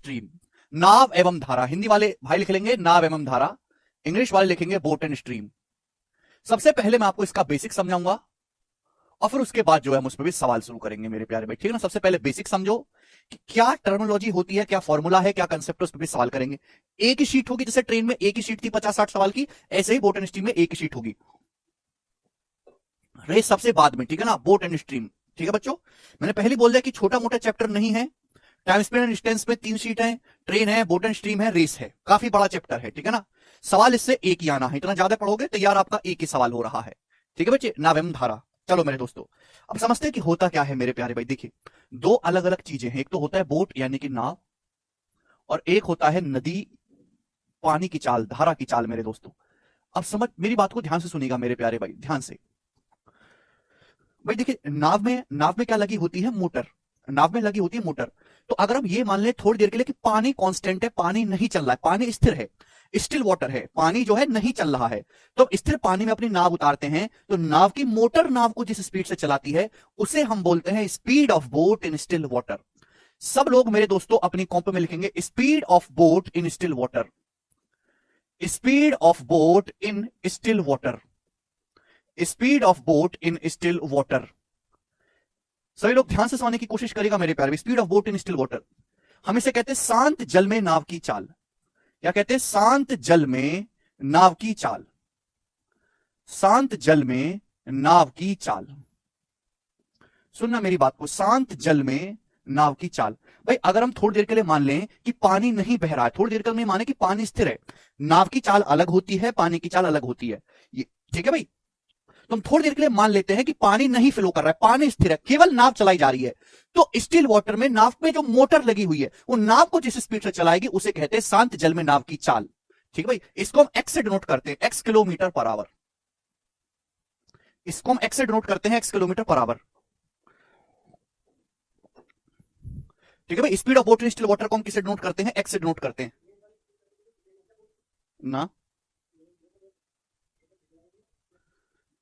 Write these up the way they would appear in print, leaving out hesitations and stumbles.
Stream. नाव एवं धारा, हिंदी वाले भाई लिख लेंगे नाव एवं धारा, इंग्लिश वाले लिखेंगे बोट एंड स्ट्रीम। सबसे पहले मैं आपको इसका बेसिक समझाऊंगा और फिर उसके बाद जो है हम उस पर भी सवाल शुरू करेंगे मेरे प्यारे भाई, ठीक है ना। सबसे पहले बेसिक समझो कि क्या टर्मिनोलॉजी होती है, क्या फॉर्मूला है, क्या कंसेप्ट है, उस पर भी सवाल करेंगे। एक ही शीट होगी, जैसे ट्रेन में एक ही शीट थी 50-60 सवाल की, ऐसे ही बोट एंड स्ट्रीम में एक ही शीट होगी। रेस सबसे बाद में, ठीक है ना, बोट एंड स्ट्रीम। ठीक है बच्चों, मैंने पहले बोल दिया कि छोटा मोटा चैप्टर नहीं है। टाइम स्पेड एंड डिस्टेंस में 3 शीट है, ट्रेन है, बोट एंड स्ट्रीम है, रेस है, काफी बड़ा चैप्टर है, ठीक है ना। सवाल इससे एक ही आना है, इतना ज्यादा पढ़ोगे तो यार आपका एक ही सवाल हो रहा है, ठीक है बच्चे। नाव एवं धारा, चलो मेरे दोस्तों अब समझते हैं कि होता क्या है मेरे प्यारे भाई। देखिए, दो अलग अलग चीजें हैं, एक तो होता है बोट यानी कि नाव, और एक होता है नदी, पानी की चाल, धारा की चाल मेरे दोस्तों। अब समझ, मेरी बात को ध्यान से सुनिएगा मेरे प्यारे भाई, ध्यान से। भाई देखिए, नाव में क्या लगी होती है, मोटर। नाव में लगी होती है मोटर। तो अगर हम ये मान लें थोड़ी देर के लिए कि पानी कांस्टेंट है, पानी नहीं चल रहा है, पानी स्थिर है, स्टिल वाटर है, पानी जो है नहीं चल रहा है, तो स्थिर पानी में अपनी नाव उतारते हैं, तो नाव की मोटर नाव को जिस स्पीड से चलाती है उसे हम बोलते हैं speed of boat in still water. सब लोग मेरे दोस्तों अपनी कॉपी में लिखेंगे speed of boat in still water, speed of boat in still water, speed of boat in still water. सभी लोग ध्यान से समझने की कोशिश करेगा मेरे प्यारे। Speed of boat in still water, हम इसे कहते हैं शांत जल में नाव की चाल। क्या कहते हैं, शांत जल में नाव की चाल, शांत जल में नाव की चाल। सुनना मेरी बात को, शांत जल में नाव की चाल। भाई अगर हम थोड़ी देर के लिए मान लें कि पानी नहीं बह रहा है, थोड़ी देर के लिए माने कि पानी स्थिर है, नाव की चाल अलग होती है, पानी की चाल अलग होती है, ये ठीक है भाई। तो हम थोड़ी देर के लिए मान लेते हैं कि पानी नहीं फ्लो कर रहा है, पानी स्थिर है, केवल नाव चलाई जा रही है, तो स्टिल वाटर में नाव में जो मोटर लगी हुई है वो नाव को जिस स्पीड से चलाएगी उसे कहते हैं शांत जल में नाव की चाल, ठीक है भाई। इसको हम एक्स से डिनोट करते हैं, एक्स किलोमीटर पर आवर। इसको हम एक्स से डिनोट करते हैं, एक्स किलोमीटर पर आवर, ठीक है भाई। Speed of boat in still water को हम किसे डिनोट करते हैं, एक्स से डिनोट करते हैं ना।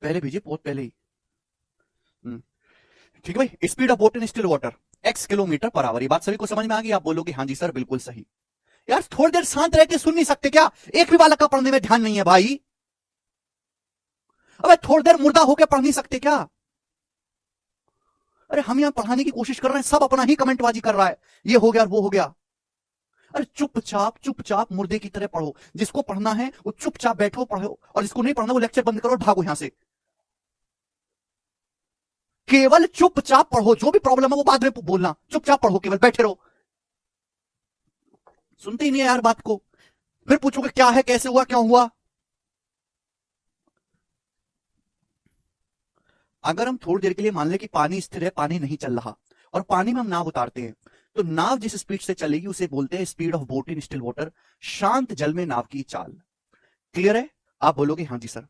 पहले भेजिए, बहुत पहले ही, ठीक है भाई। Speed of boat in still water x kilometre per our, ये बात सभी को समझ में आ गई। आप बोलोगे हाँ जी सर बिल्कुल सही। यार थोड़ी देर शांत रह के सुन नहीं सकते क्या, एक भी बालक का पढ़ने में ध्यान नहीं है भाई। अबे थोड़ी देर मुर्दा होकर पढ़ नहीं सकते क्या। अरे हम यहां पढ़ाने की कोशिश कर रहे हैं, सब अपना ही कमेंटबाजी कर रहा है, ये हो गया वो हो गया। अरे चुपचाप चुपचाप मुर्दे की तरह पढ़ो, जिसको पढ़ना है वो चुपचाप बैठो पढ़ो, और जिसको नहीं पढ़ना वो लेक्चर बंद करो और भागो यहां से। केवल चुपचाप पढ़ो, जो भी प्रॉब्लम है वो बाद में बोलना, चुपचाप पढ़ो, केवल बैठे रहो। सुनते ही नहीं है यार बात को, फिर पूछोगे क्या है, कैसे हुआ, क्यों हुआ। अगर हम थोड़ी देर के लिए मान लें कि पानी स्थिर है, पानी नहीं चल रहा, और पानी में हम नाव उतारते हैं, तो नाव जिस स्पीड से चलेगी उसे बोलते हैं speed of boat in still water, शांत जल में नाव की चाल। क्लियर है। आप बोलोगे हाँ जी सर,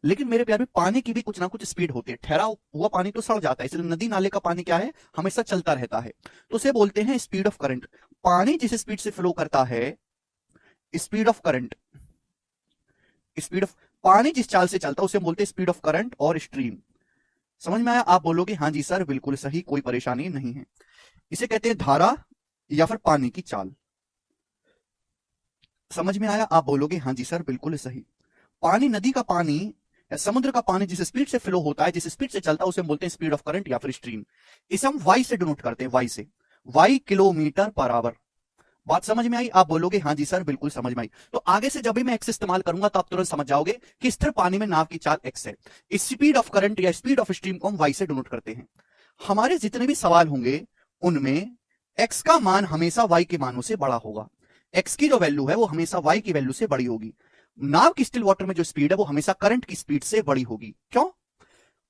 लेकिन मेरे प्यार में पानी की भी कुछ ना कुछ स्पीड होती है, ठहरा हुआ पानी तो सड़ जाता है, इसलिए नदी नाले का पानी क्या है, हमेशा चलता रहता है, तो उसे बोलते हैं स्पीड ऑफ करंट। पानी जिस स्पीड से फ्लो करता है, speed of current, speed of, पानी जिस चाल से चलता है उसे बोलते हैं स्पीड ऑफ करंट और स्ट्रीम। समझ में आया। आप बोलोगे हाँ जी सर बिल्कुल सही, कोई परेशानी नहीं है। इसे कहते हैं धारा या फिर पानी की चाल। समझ में आया। आप बोलोगे हाँ जी सर बिल्कुल सही। पानी, नदी का पानी या समुद्र का पानी जिस स्पीड से फ्लो होता है, जिस स्पीड से चलता है उसे हम बोलते हैं स्पीड ऑफ करंट या फिर स्ट्रीम। इसे हम वाई से डिनोट करते हैं, वाई से, वाई किलोमीटर पर आवर। बात समझ में आई। आप बोलोगे हाँ जी सर बिल्कुल समझ में आई। तो आगे से जब भी मैं एक्स इस्तेमाल करूंगा तो आप तुरंत समझ जाओगे कि स्थिर पानी में नाव की चाल एक्स है। स्पीड ऑफ करंट या स्पीड ऑफ स्ट्रीम को हम वाई से डिनोट करते हैं। हमारे जितने भी सवाल होंगे उनमें एक्स का मान हमेशा वाई के मानों से बड़ा होगा, एक्स की जो वैल्यू है वो हमेशा वाई की वैल्यू से बड़ी होगी। नाव की स्टिल वाटर में जो स्पीड है वो हमेशा करंट की स्पीड से बड़ी होगी। क्यों?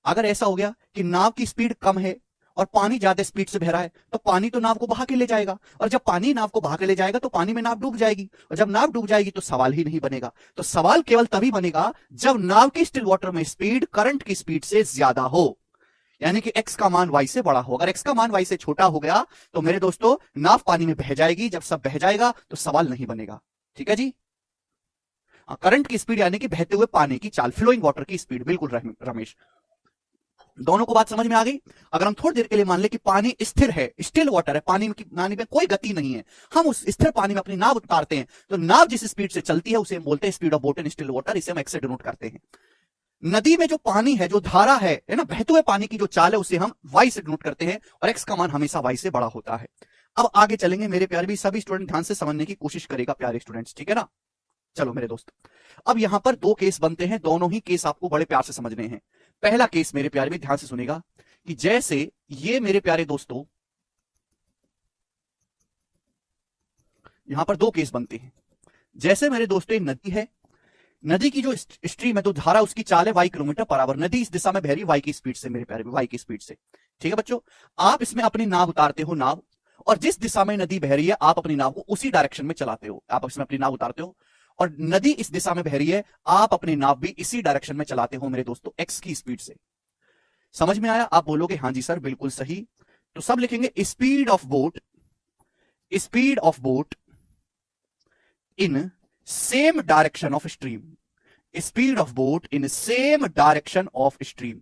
अगर ऐसा हो गया कि नाव की स्पीड कम है और पानी ज्यादा स्पीड से बह रहा है, तो पानी तो नाव को बहा के ले जाएगा, और जब पानी नाव को बहा के ले जाएगा तो पानी में नाव डूब जाएगी, और जब नाव डूब जाएगी तो सवाल ही नहीं बनेगा। तो सवाल केवल तभी बनेगा जब नाव की स्टिल वाटर में स्पीड करंट की स्पीड से ज्यादा हो, यानी कि x का मान y से बड़ा हो। अगर x का मान y से छोटा हो गया तो मेरे दोस्तों नाव पानी में बह जाएगी, जब सब बह जाएगा तो सवाल नहीं बनेगा। ठीक है जी। करंट की स्पीड यानी कि बहते हुए पानी की चाल, फ्लोइंग वाटर की स्पीड, बिल्कुल रमेश। दोनों को बात समझ में आ गई। अगर हम थोड़ी देर के लिए मान ले कि पानी स्थिर है, स्टिल वाटर है, पानी में कोई गति नहीं है, हम उस स्थिर पानी में अपनी नाव उतारते हैं, तो नाव जिस स्पीड से चलती है उसे हम बोलते हैं speed of boat in still water, इसे हम एक्स से डिनोट करते हैं। नदी में जो पानी है, जो धारा है ना, बहते हुए पानी की जो चाल है, उसे हम वाई से डिनोट करते हैं, और एक्स का मान हमेशा वाई से बड़ा होता है। अब आगे चलेंगे मेरे प्यारे, भी सभी स्टूडेंट ध्यान से समझने की कोशिश करेगा प्यारे स्टूडेंट्स, ठीक है ना। चलो मेरे दोस्त, अब यहां पर दो केस बनते हैं, दोनों ही केस आपको बड़े प्यार से समझने हैं। पहला केस मेरे प्यारे भी ध्यान से सुनेगा कि जैसे ये मेरे प्यारे दोस्तों, यहां पर दो केस बनते हैं। जैसे मेरे दोस्तों नदी है, नदी की जो स्ट्रीम है, तो धारा उसकी चाल है वाई किलोमीटर पर आवर, नदी इस दिशा में बह रही वाई की स्पीड से मेरे प्यारे, वाई की स्पीड से, ठीक है बच्चों। आप इसमें अपनी नाव उतारते हो, नाव, और जिस दिशा में नदी बह रही है आप अपनी नाव को उसी डायरेक्शन में चलाते हो, आप इसमें अपनी नाव उतारते हो, और नदी इस दिशा में बह रही है, आप अपनी नाव भी इसी डायरेक्शन में चलाते हो मेरे दोस्तों, एक्स की स्पीड से। समझ में आया? आप बोलोगे हाँ जी सर बिल्कुल सही। तो सब लिखेंगे speed of boat, speed of boat in same direction of stream, speed of boat in same direction of stream,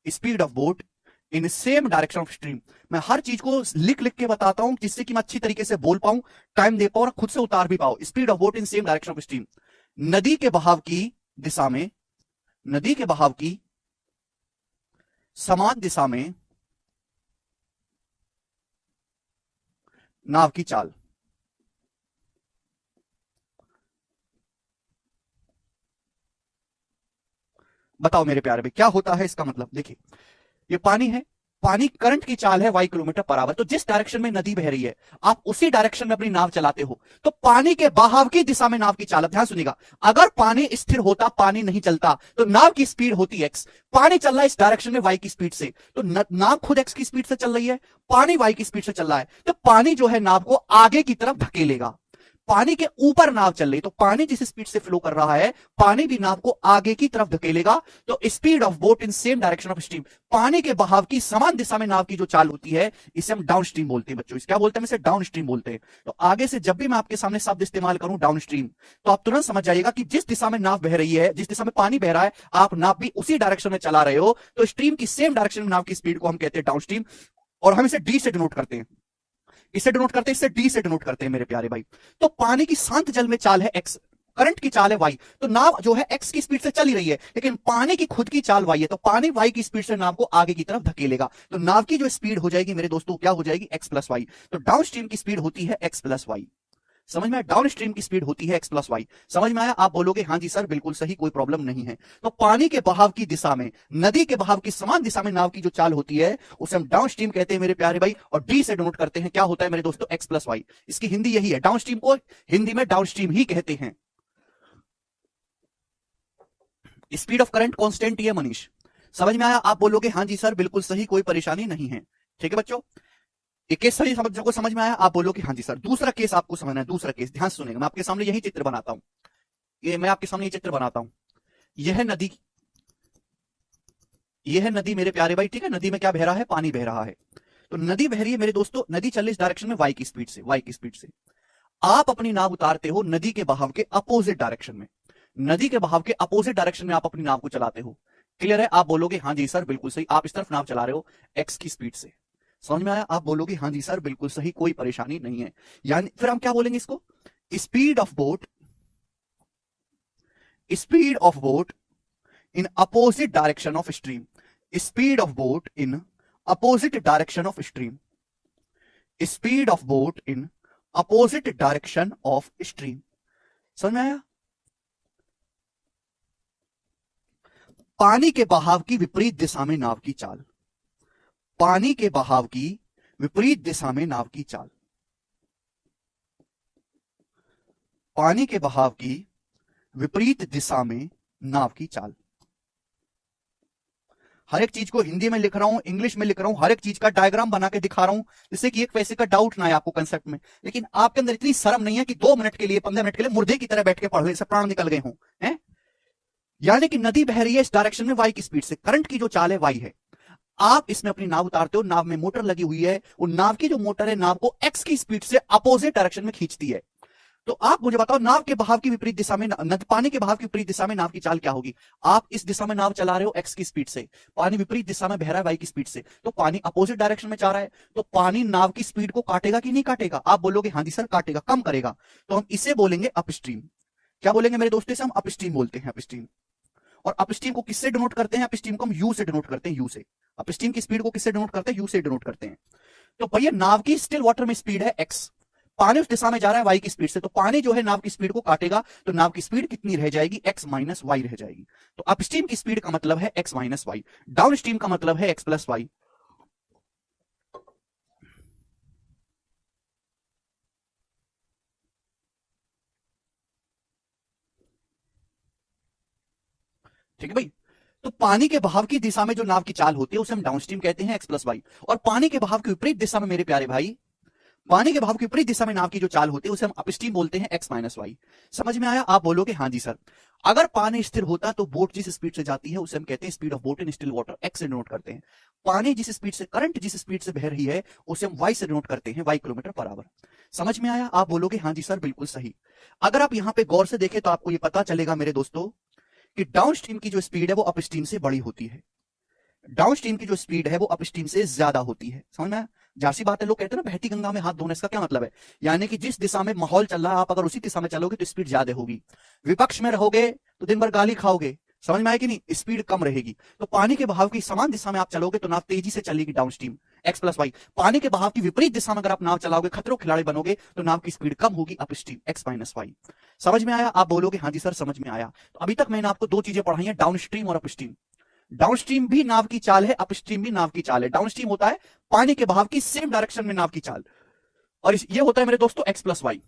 speed of boat in same direction of stream. मैं हर चीज को लिख लिख के बताता हूं जिससे कि मैं अच्छी तरीके से बोल पाऊं, टाइम दे पाऊं और खुद से उतार भी पाऊं। Speed of boat in same direction of stream, नदी के बहाव की दिशा में, नदी के बहाव की समान दिशा में नाव की चाल। बताओ मेरे प्यारे भाई क्या होता है इसका मतलब। देखिए ये पानी है, पानी करंट की चाल है वाई किलोमीटर पर आवर, तो जिस डायरेक्शन में नदी बह रही है आप उसी डायरेक्शन में अपनी नाव चलाते हो, तो पानी के बहाव की दिशा में नाव की चाल। ध्यान सुनिएगा, अगर पानी स्थिर होता, पानी नहीं चलता, तो नाव की स्पीड होती एक्स, पानी चल रहा है इस डायरेक्शन में वाई की स्पीड से, तो नाव खुद एक्स की स्पीड से चल रही है, पानी वाई की स्पीड से चल रहा है, तो पानी जो है नाव को आगे की तरफ धकेलेगा। पानी के ऊपर नाव चल रही, तो पानी जिस स्पीड से फ्लो कर रहा है, पानी भी नाव को आगे की तरफ धकेलेगा। तो speed of boat in same direction of stream, पानी के बहाव की समान दिशा में नाव की जो चाल होती है, इसे हम डाउन स्ट्रीम बोलते हैं बच्चों। इसे क्या बोलते हैं? इसे डाउन स्ट्रीम बोलते हैं। तो आगे से जब भी मैं आपके सामने शब्द इस्तेमाल करूं डाउन स्ट्रीम, तो आप तुरंत समझ जाइएगा कि जिस दिशा में नाव बह रही है, जिस दिशा में पानी बह रहा है, आप नाव भी उसी डायरेक्शन में चला रहे हो, तो स्ट्रीम की सेम डायरेक्शन में नाव की स्पीड को हम कहते हैं डाउन स्ट्रीम, और हम इसे डी से डिनोट करते हैं, इसे डिनोट करते हैं, इसे डी से डिनोट करते हैं मेरे प्यारे भाई। तो पानी की शांत जल में चाल है एक्स, करंट की चाल है वाई, तो नाव जो है एक्स की स्पीड से चल ही रही है, लेकिन पानी की खुद की चाल वाई है, तो पानी वाई की स्पीड से नाव को आगे की तरफ धकेलेगा, तो नाव की जो स्पीड हो जाएगी मेरे दोस्तों क्या हो जाएगी? X plus Y. तो डाउन स्ट्रीम की स्पीड होती है एक्स प्लस वाई। समझ में आया? डाउन स्ट्रीम की स्पीड होती है एक्स प्लस वाई। समझ में आया? आप बोलोगे हाँ जी सर बिल्कुल सही, कोई प्रॉब्लम नहीं है। तो पानी के बहाव की दिशा में, नदी के बहाव की समान दिशा में नाव की जो चाल होती है, उसे हम डाउन स्ट्रीम कहते हैं मेरे प्यारे भाई, और डी से डिनोट करते हैं, क्या होता है मेरे दोस्तों? X plus Y. इसकी हिंदी यही है, डाउन स्ट्रीम को हिंदी में डाउन स्ट्रीम ही कहते हैं। स्पीड ऑफ करंट कांस्टेंट है मनीष, समझ में आया? आप बोलोगे हाँ जी सर बिल्कुल सही, कोई परेशानी नहीं है, ठीक है बच्चों। एक केस सही समझ में आया? आप बोलोगे हाँ जी सर। दूसरा केस आपको समझना है, दूसरा केस ध्यान से सुनेगा, मैं आपके सामने यही चित्र बनाता हूं, मैं आपके सामने ये चित्र बनाता हूं, यह नदी, यह नदी मेरे प्यारे भाई, ठीक है। नदी में क्या बह रहा है? पानी बह रहा है। तो नदी बह रही है मेरे दोस्तों, नदी चल रही इस डायरेक्शन में वाई की स्पीड से, वाई की स्पीड से। आप अपनी नाव उतारते हो नदी के बहाव के अपोजिट डायरेक्शन में, नदी के बहाव के अपोजिट डायरेक्शन में आप अपनी नाव को चलाते हो। क्लियर है? आप बोलोगे हाँ जी सर बिल्कुल सही, आप इस तरफ नाव चला रहे हो एक्स की स्पीड से। समझ में आया? आप बोलोगे हाँ जी सर बिल्कुल सही, कोई परेशानी नहीं है। यानी फिर हम क्या बोलेंगे इसको? Speed of boat, speed of boat in opposite direction of stream, speed of boat in opposite direction of stream, speed of boat in opposite direction of stream. समझ में आया? पानी के बहाव की विपरीत दिशा में नाव की चाल, पानी के बहाव की विपरीत दिशा में नाव की चाल, पानी के बहाव की विपरीत दिशा में नाव की चाल। हर एक चीज को हिंदी में लिख रहा हूं, इंग्लिश में लिख रहा हूं, हर एक चीज का डायग्राम बना के दिखा रहा हूं, जिससे कि एक पैसे का डाउट ना है आपको कंसेप्ट में। लेकिन आपके अंदर इतनी शर्म नहीं है कि 2 मिनट के लिए, 15 मिनट के लिए मुर्दे की तरह बैठ के पढ़ ले, सब प्राण निकल गए हों, हैं? यानी कि नदी बह रही है इस डायरेक्शन में वाई की स्पीड से, करंट की जो चाल है वाई है, आप इसमें अपनी नाव उतारते हो, नाव में मोटर लगी हुई है, वो नाव की जो मोटर है नाव को एक्स की स्पीड से अपोजिट डायरेक्शन में खींचती है। तो आप मुझे बताओ नाव के बहाव की विपरीत दिशा में पानी के बहाव की विपरीत दिशा में नाव की चाल क्या होगी। आप इस दिशा में नाव चला रहे हो एक्स की स्पीड से, पानी विपरीत दिशा में बह रहा है वाई की स्पीड से, तो पानी अपोजिट डायरेक्शन में जा रहा है, तो पानी नाव की स्पीड को काटेगा कि नहीं काटेगा। आप बोलोगे हाँ जी सर काटेगा, कम करेगा, तो हम इसे बोलेंगे अपस्ट्रीम। क्या बोलेंगे मेरे दोस्तों, इसे हम अपस्ट्रीम बोलते हैं, अपस्ट्रीम। और अपस्ट्रीम को किससे डिनोट करते हैं, अपस्ट्रीम को हम यू से डिनोट करते हैं, यू से। अपस्ट्रीम की स्पीड को किससे डिनोट करते हैं, यू से डिनोट करते हैं। तो भैया नाव की स्टिल वाटर में स्पीड है एक्स, पानी उस दिशा में जा रहा है वाई की स्पीड से, तो पानी जो है नाव की स्पीड को काटेगा, तो नाव की स्पीड कितनी रह जाएगी, एक्स माइनस वाई रह जाएगी। तो अपस्ट्रीम की स्पीड का मतलब है X minus Y, downstream का मतलब है एक्स प्लस वाई। ठीक है भाई। तो पानी के बहाव की दिशा में जो नाव की चाल होती है उसे हम डाउनस्ट्रीम कहते हैं, एक्स प्लस वाई। और पानी के बहाव की विपरीत दिशा में मेरे प्यारे भाई, पानी के बहाव की विपरीत दिशा में नाव की जो चाल होती है उसे हम अपस्ट्रीम बोलते हैं, एक्स माइनस वाई। समझ में आया। आप बोलोगे हाँ जी सर। अगर पानी स्थिर होता तो बोट जिस स्पीड से जाती है उसे हम कहते हैं speed of boat in still water, x से डिनोट करते हैं। पानी जिस स्पीड से, करंट जिस स्पीड से बह रही है उसे हम वाई से डिनोट करते हैं, वाई किलोमीटर पर आवर। समझ में आया। आप बोलोगे हाँ जी सर बिल्कुल सही। अगर आप यहां पे गौर से देखें तो आपको यह पता चलेगा मेरे दोस्तों कि डाउनस्ट्रीम की जो स्पीड है वो अपस्ट्रीम से बड़ी होती है, डाउनस्ट्रीम की जो स्पीड है वो अपस्ट्रीम से ज्यादा होती है। समझ में आया। जाहिर सी बात है, लोग कहते हैं ना बहती गंगा में हाथ धोने, इसका क्या मतलब है, यानी कि जिस दिशा में माहौल चल रहा है आप अगर उसी दिशा में चलोगे तो स्पीड ज्यादा होगी, विपक्ष में रहोगे तो दिन भर गाली खाओगे। समझ में आया कि नहीं, स्पीड कम रहेगी। तो पानी के बहाव की समान दिशा में आप चलोगे तो नाव तेजी से चलेगी, डाउनस्ट्रीम, एक्स प्लस वाई। पानी के बहाव की विपरीत दिशा में अगर आप नाव चलाओगे, खतरों खिलाड़ी बनोगे, तो नाव की स्पीड कम होगी, अपस्ट्रीम, एक्स माइनस वाई। समझ में आया। आप बोलोगे हाँ जी सर समझ में आया। तो अभी तक मैंने आपको दो चीजें पढ़ाई है, डाउनस्ट्रीम और अपस्ट्रीम। डाउनस्ट्रीम भी नाव की चाल है, अपस्ट्रीम भी नाव की चाल है। डाउनस्ट्रीम होता है पानी के बहाव की सेम डायरेक्शन में नाव की चाल, और ये होता है मेरे दोस्तों एक्स प्लस वाई।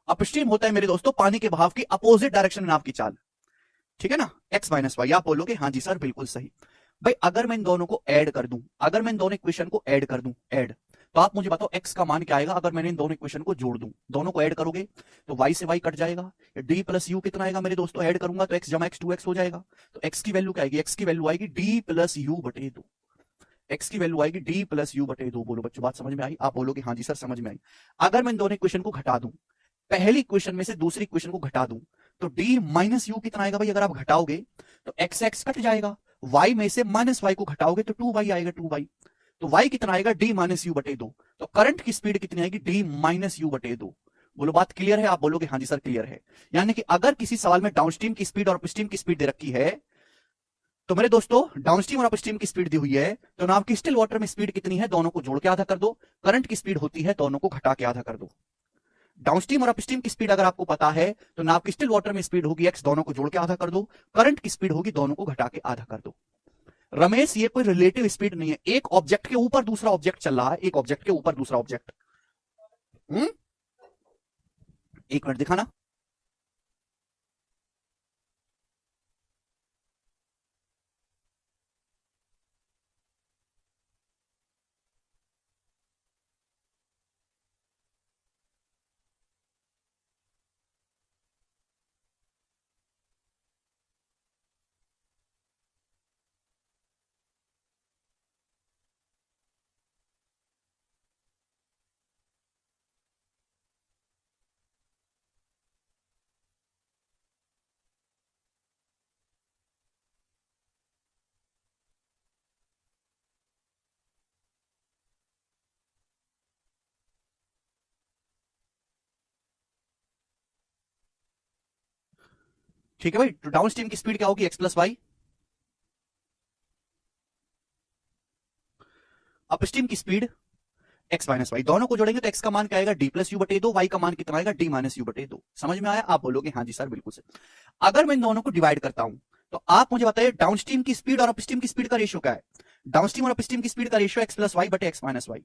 अपस्ट्रीम होता है मेरे दोस्तों पानी के बहाव की अपोजिट डायरेक्शन में नाव की चाल, ठीक है ना, एक्स माइनस वाई। आप बोलोगे हाँ जी सर बिल्कुल सही। भाई अगर मैं इन दोनों को ऐड कर दूं, अगर मैं इन दोनों इक्वेशन को ऐड कर दूं, ऐड, तो आप मुझे बताओ एक्स का मान क्या आएगा अगर मैंने इन दोनों इक्वेशन को जोड़ दूं, दोनों को ऐड करोगे तो वाई से वाई कट जाएगा, डी प्लस यू कितना आएगा मेरे दोस्तों, ऐड करूंगा तो एक्स जमा एक्स 2x हो जाएगा। तो एक्स की वैल्यू क्या आएगी, एक्स की वैल्यू आएगी डी प्लस यू बटे 2, एक्स की वैल्यू आएगी डी प्लस यू बटे 2। बोलो बच्चों बात समझ में आई। आप बोलोगे हाँ जी सर समझ में आई। अगर मैं इन दोनों इक्वेशन को घटा दूं, पहली इक्वेशन में से दूसरी इक्वेशन को घटा दूं, तो डी माइनस यू कितना आएगा भाई, अगर आप घटाओगे तो एक्स एक्स कट जाएगा, वाई में से माइनस वाई को घटाओगे तो 2y आएगा, 2y। तो y कितना आएगा, डी माइनस यू बटे 2। तो करंट की स्पीड कितनी आएगी, डी माइनस यू बटे 2। बोलो बात क्लियर है। आप बोलोगे हाँ जी सर क्लियर है। यानी कि अगर किसी सवाल में डाउनस्ट्रीम की स्पीड और अपस्ट्रीम की स्पीड दे रखी है, तो मेरे दोस्तों डाउनस्ट्रीम और अपस्ट्रीम की स्पीड दी हुई है, तो नाव की स्टिल वाटर में स्पीड कितनी है, दोनों को जोड़ के आधा कर दो। करंट की स्पीड होती है, दोनों को घटा के आधा कर दो। डाउनस्ट्रीम और अपस्ट्रीम की स्पीड अगर आपको पता है तो नाव की स्टिल वाटर में स्पीड होगी एक्स, दोनों को जोड़ के आधा कर दो। करंट की स्पीड होगी, दोनों को घटा के आधा कर दो। रमेश ये कोई रिलेटिव स्पीड नहीं है, एक ऑब्जेक्ट के ऊपर दूसरा ऑब्जेक्ट चल रहा है, एक ऑब्जेक्ट के ऊपर दूसरा ऑब्जेक्ट। एक मिनट दिखाना। ठीक है भाई। तो डाउनस्ट्रीम की स्पीड क्या होगी, एक्स प्लस वाई। अपस्ट्रीम की स्पीड एक्स माइनस वाई, दोनों को जोड़ेंगे तो एक्स का मान क्या आएगा, डी प्लस यू बटे 2, वाई का मान कितना आएगा, डी माइनस यू बटे 2। समझ में आया। आप बोलोगे हाँ जी सर बिल्कुल से। अगर मैं इन दोनों को डिवाइड करता हूं तो आप मुझे बताइए डाउनस्ट्रीम की स्पीड और अपस्ट्रीम की स्पीड का रेशियो क्या है। डाउनस्ट्रीम और अपस्ट्रीम की स्पीड का रेशियो एक्स प्लस वाई बटे एक्स माइनस वाई।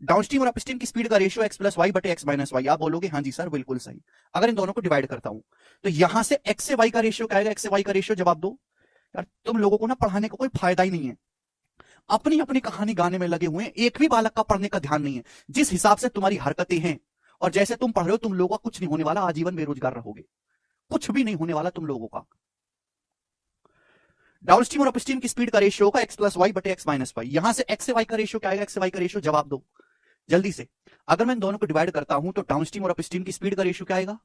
डाउनस्ट्रीम और अपस्ट्रीम की स्पीड का रेशियो एक्स प्लस वाई बटे एक्स माइनस वाई। आप बोलोगे हाँ जी सर बिल्कुल सही। अगर इन दोनों को डिवाइड करता हूं तो यहां से एक्स से वाई का रेशियो क्या आएगा, एक्स से वाई का रेशियो। जवाब दो यार, तुम लोगों को ना पढ़ाने का कोई फायदा ही नहीं है, अपनी अपनी कहानी गाने में लगे हुए हैं, एक भी बालक का पढ़ने का ध्यान नहीं है। जिस हिसाब से तुम्हारी हरकतें हैं और जैसे तुम पढ़ रहे हो, तुम लोगों का कुछ नहीं होने वाला, आजीवन बेरोजगार रहोगे, कुछ भी नहीं होने वाला तुम लोगों का। डाउनस्ट्रीम और अपस्ट्रीम की स्पीड का रेशियो होगा एक्स प्लस वाई बटे एक्स माइनस वाई। यहां से एक्स से वाई का रेशियो क्या आएगा, एक्स से वाई का रेशियो। जवाब दो जल्दी से। अगर मैं इन दोनों को डिवाइड करता हूं तो डाउनस्ट्रीम और अपस्ट्रीम की स्पीड का रेशियो क्या आएगा?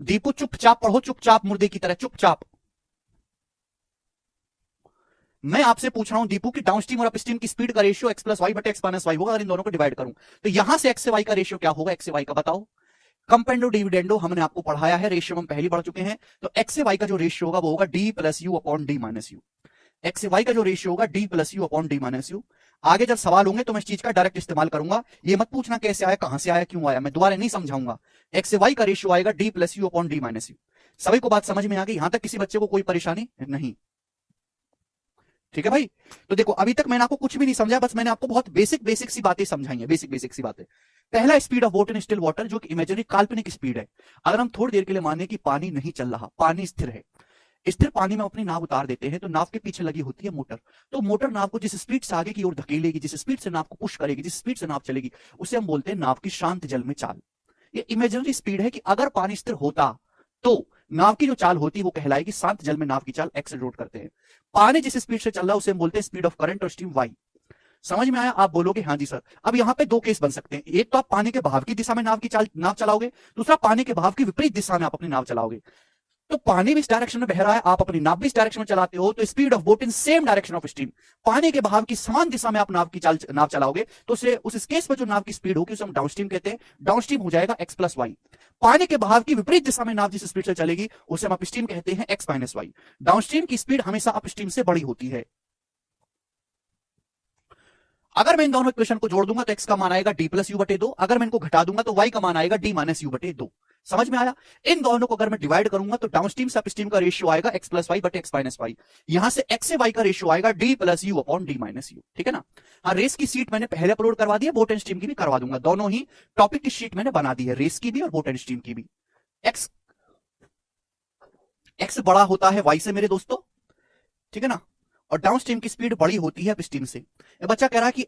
दीपू चुपचाप पढ़ो, चुपचाप मुर्दे की तरह चुपचाप। मैं आपसे पूछ रहा हूं दीपू की डाउनस्ट्रीम और अपस्ट्रीम की स्पीड का रेशियो एक्स प्लस वाई बटे एक्स माइनस वाई होगा अगर इन दोनों को डिवाइड करूं तो यहां से एक्स से वाई का रेशियो क्या होगा? एक्स से वाई का बताओ। कंपेंडो डिविडेंडो हमने आपको पढ़ाया है, रेशियो हम पहले पढ़ चुके हैं। तो एक्स से वाई का जो रेशियो होगा वो होगा D plus you upon D minus you. X से वाई का जो रेशियो होगा D plus you upon D minus you. आगे जब सवाल होंगे तो मैं इस चीज का डायरेक्ट इस्तेमाल करूंगा, ये मत पूछना कैसे आया, कहां से आया, क्यों आया, मैं दोबारा नहीं समझाऊंगा। एक्स से वाई का रेशियो आएगा D plus you upon D minus you. सभी को बात समझ में आ गई? यहां तक किसी बच्चे को कोई परेशानी नहीं? ठीक है भाई। तो देखो अभी तक मैंने आपको कुछ भी नहीं समझाया, बस मैंने आपको बहुत बेसिक सी बातें समझाई हैं, बेसिक सी बातें। पहला speed of boat in still water, जो कि इमेजिनरी काल्पनिक स्पीड है। अगर हम थोड़ी देर के लिए माने कि पानी नहीं चल रहा, पानी स्थिर है, स्थिर पानी में अपनी नाव उतार देते हैं तो नाव के पीछे लगी होती है मोटर। तो मोटर नाव को जिस स्पीड से आगे की ओर धकेलेगी, जिस स्पीड से नाव को पुश करेगी, जिस स्पीड से नाव चलेगी, उसे हम बोलते हैं नाव की शांत जल में चाल। ये इमेजिनरी स्पीड है कि अगर पानी स्थिर होता तो नाव की जो चाल होती है वो कहलाएगी शांत जल में नाव की चाल, एक्सेलरेट करते हैं। पानी जिस स्पीड से चल रहा है उसे हम बोलते हैं स्पीड ऑफ करंट और स्ट्रीम वाई। समझ में आया? आप बोलोगे हाँ जी सर। अब यहां पे दो केस बन सकते हैं, एक तो आप पानी के बहाव की दिशा में नाव चलाओगे, दूसरा पानी के बहाव की विपरीत दिशा में आप अपनी नाव चलाओगे। तो पानी भी इस डायरेक्शन में बह रहा है, आप अपनी नाव भी इस डायरेक्शन में चलाते हो, तो speed of boat in same direction of stream, पानी के बहाव की समान दिशा में आप नाव चलाओगे तो उस केस में जो नाव की स्पीड होगी उसे हम डाउनस्ट्रीम कहते हैं। डाउनस्ट्रीम हो जाएगा एक्स प्लस वाई। पानी के बहाव की विपरीत दिशा में नाव जिस स्पीड से चलेगी उसे हम अपस्ट्रीम कहते हैं, एक्स माइनस वाई। डाउनस्ट्रीम की स्पीड हमेशा अपस्ट्रीम से बड़ी होती है। अगर मैं इन दोनों इक्वेशन को जोड़ दूंगा तो x का मान आएगा d प्लस यू बटे 2, अगर मैं इनको घटा दूंगा तो y का मान आएगा d माइनस यू बटे 2। समझ में आया? इन दोनों को अगर मैं डिवाइड करूंगा तो डाउनस्ट्रीम से अपस्ट्रीम का रेशियो आएगा x प्लस वाई बटे x माइनस वाई। यहां से x से y का रेशियो आएगा d plus you upon d minus you. ठीक है ना? हाँ, रेस की शीट मैंने पहले अपलोड करवा दी है, बोट एंड स्ट्रीम की भी करवा दूंगा, दोनों ही टॉपिक की शीट मैंने बना दी है, रेस की भी और बोट एंड स्ट्रीम की भी। x बड़ा होता है y से मेरे दोस्तों, ठीक है ना? और डाउनस्ट्रीम की स्पीड बड़ी होती है अपस्ट्रीम से। बच्चा कह रहा है कि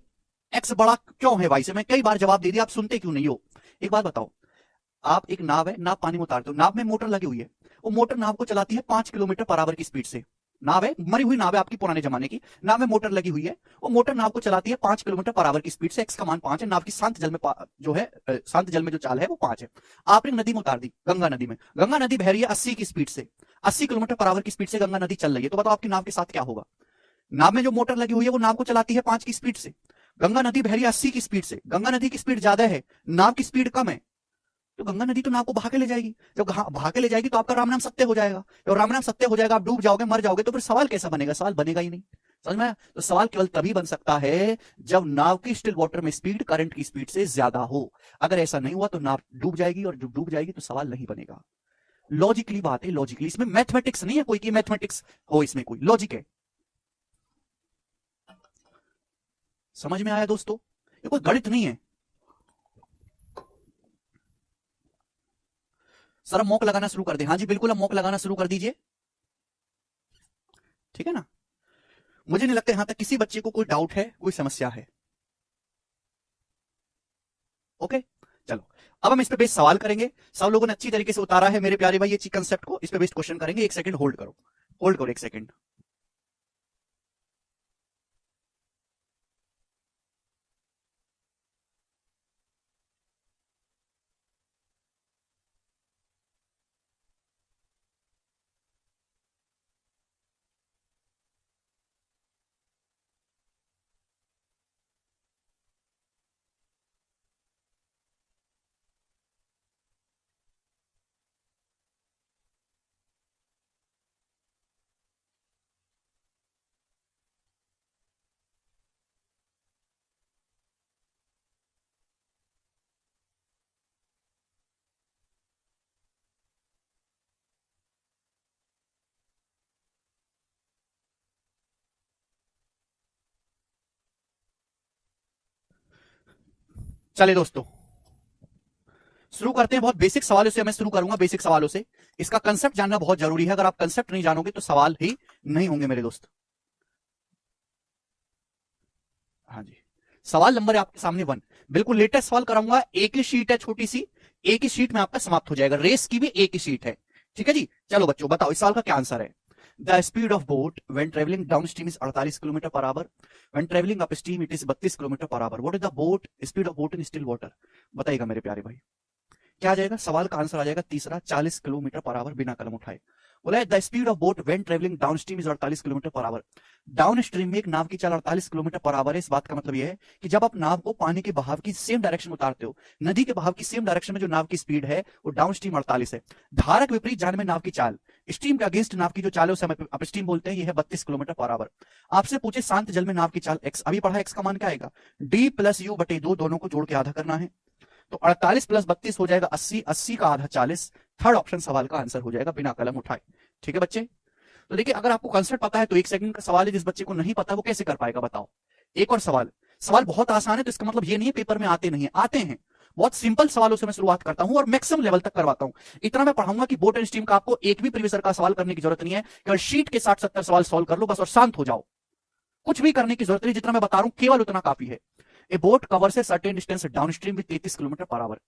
एक्स बड़ा क्यों है वाई से, मैं कई बार जवाब दे दिया, आप सुनते क्यों नहीं हो? एक बात बताओ, आप एक नाव है, नाव पानी में उतारते हो, नाव में मोटर लगी हुई है, वो मोटर नाव को चलाती है 5 किलोमीटर पर आवर की स्पीड से। नाव है, मरी हुई नाव है आपकी, पुराने जमाने की नाव में मोटर लगी हुई है, वो मोटर नाव को चलाती है 5 किलोमीटर पर आवर की स्पीड से। एक्स का मान 5 है, नाव की शांत जल में जो है शांत जल में जो चाल है वो 5 है। आपने नदी में उतार दी, गंगा नदी में, गंगा नदी बह रही है 80 की स्पीड से, 80 किलोमीटर पर आवर की स्पीड से गंगा नदी चल रही है, तो बताओ आपकी नाव के साथ क्या होगा? नाव में जो मोटर लगी हुई है वो नाव को चलाती है 5 की स्पीड से, गंगा नदी बह रही है 80 की स्पीड से, गंगा नदी की स्पीड ज्यादा है, नाव की स्पीड कम है, तो गंगा नदी तो नाव को बहा के ले जाएगी। जब बहा के ले जाएगी तो आपका राम नाम सत्य हो जाएगा, और राम नाम सत्य हो जाएगा, आप डूब जाओगे, मर जाओगे, तो फिर सवाल कैसा बनेगा? सवाल बनेगा ही नहीं। समझ में आया? तो सवाल केवल तभी बन सकता है जब नाव की स्टिल वाटर में स्पीड करंट की स्पीड से ज्यादा हो। अगर ऐसा नहीं हुआ तो नाव डूब जाएगी, और जब डूब जाएगी तो सवाल नहीं बनेगा। लॉजिकली बात है, लॉजिकली, इसमें मैथमेटिक्स नहीं है कोई कि मैथमेटिक्स हो, इसमें कोई लॉजिक है। समझ में आया दोस्तों? ये कोई गणित नहीं है। सर हम मॉक लगाना शुरू कर दें? हाँ जी बिल्कुल, हम मॉक लगाना शुरू कर दीजिए, ठीक है ना? मुझे नहीं लगता यहां तक किसी बच्चे को कोई डाउट है, कोई समस्या है। ओके चलो, अब हम इस पे बेस्ड सवाल करेंगे। सब लोगों ने अच्छी तरीके से उतारा है मेरे प्यारे भाई ये कंसेप्ट को, इस पे बेस्ड क्वेश्चन करेंगे। एक सेकंड होल्ड करो, होल्ड करो एक सेकंड। चले दोस्तों शुरू करते हैं। बहुत बेसिक सवालों से मैं शुरू करूंगा, बेसिक सवालों से। इसका कंसेप्ट जानना बहुत जरूरी है, अगर आप कंसेप्ट नहीं जानोगे तो सवाल ही नहीं होंगे मेरे दोस्त। हाँ जी, सवाल नंबर है आपके सामने 1, बिल्कुल लेटेस्ट सवाल कराऊंगा। एक ही शीट है छोटी सी, एक ही शीट में आपका समाप्त हो जाएगा। रेस की भी एक ही शीट है, ठीक है जी। चलो बच्चों बताओ इस सवाल का क्या आंसर है? The speed of boat when travelling down stream is 48 kilometre per our, when travelling up stream it is 32 kilometre per our. What is the boat speed of boat in still water? बताइएगा मेरे प्यारे भाई, क्या आ जाएगा? सवाल का answer आ जाएगा तीसरा, 40 किलोमीटर पर आवर, बिना कलम उठाए। बोला है the speed of boat when travelling down stream is 48 kilometre per our. Down stream में एक नाव की चाल 48 किलोमीटर पर आवर है। इस बात का मतलब यह है कि जब आप नाव को पानी के बहाव की सेम डायरेक्शन में उतारते हो, नदी के बहाव की सेम डायरेक्शन में जो नाव की स्पीड है वो डाउन स्ट्रीम 48 है। धारा के विपरीत जाने में नाव की चाल, स्ट्रीम के अगेंस्ट नाव की जो चाल है उसे हम अप स्ट्रीम बोलते हैं, ये है 32 किलोमीटर पर आवर। आपसे पूछे शांत जल में नाव की चाल x, अभी पढ़ा x का मान क्या आएगा? d प्लस यू बटे 2, दोनों को जोड़ के आधा करना है, तो 48 प्लस 32 हो जाएगा 80, 80 का आधा 40। थर्ड ऑप्शन सवाल का आंसर हो जाएगा, बिना कलम उठाए। ठीक है बच्चे, तो देखिए अगर आपको कंसेप्ट पता है तो 1 सेकंड का सवाल है, जिस बच्चे को नहीं पता वो कैसे कर पाएगा बताओ। एक और सवाल, सवाल बहुत आसान है, तो इसका मतलब ये नहीं है पेपर में आते नहीं है, आते हैं। बहुत सिंपल सवालों से मैं शुरुआत करता हूं और मैक्सिमम लेवल तक करवाता हूं। इतना मैं पढ़ाऊंगा कि बोट एंड स्ट्रीम का आपको एक भी प्रीवियस का सवाल करने की जरूरत नहीं है, केवल शीट के 60-70 सवाल सॉल्व कर लो बस और शांत हो जाओ। कुछ भी करने की जरूरत नहीं, जितना मैं बता रहा हूं केवल उतना काफी है। A boat covers a certain distance downstream with 33 kilometre per hour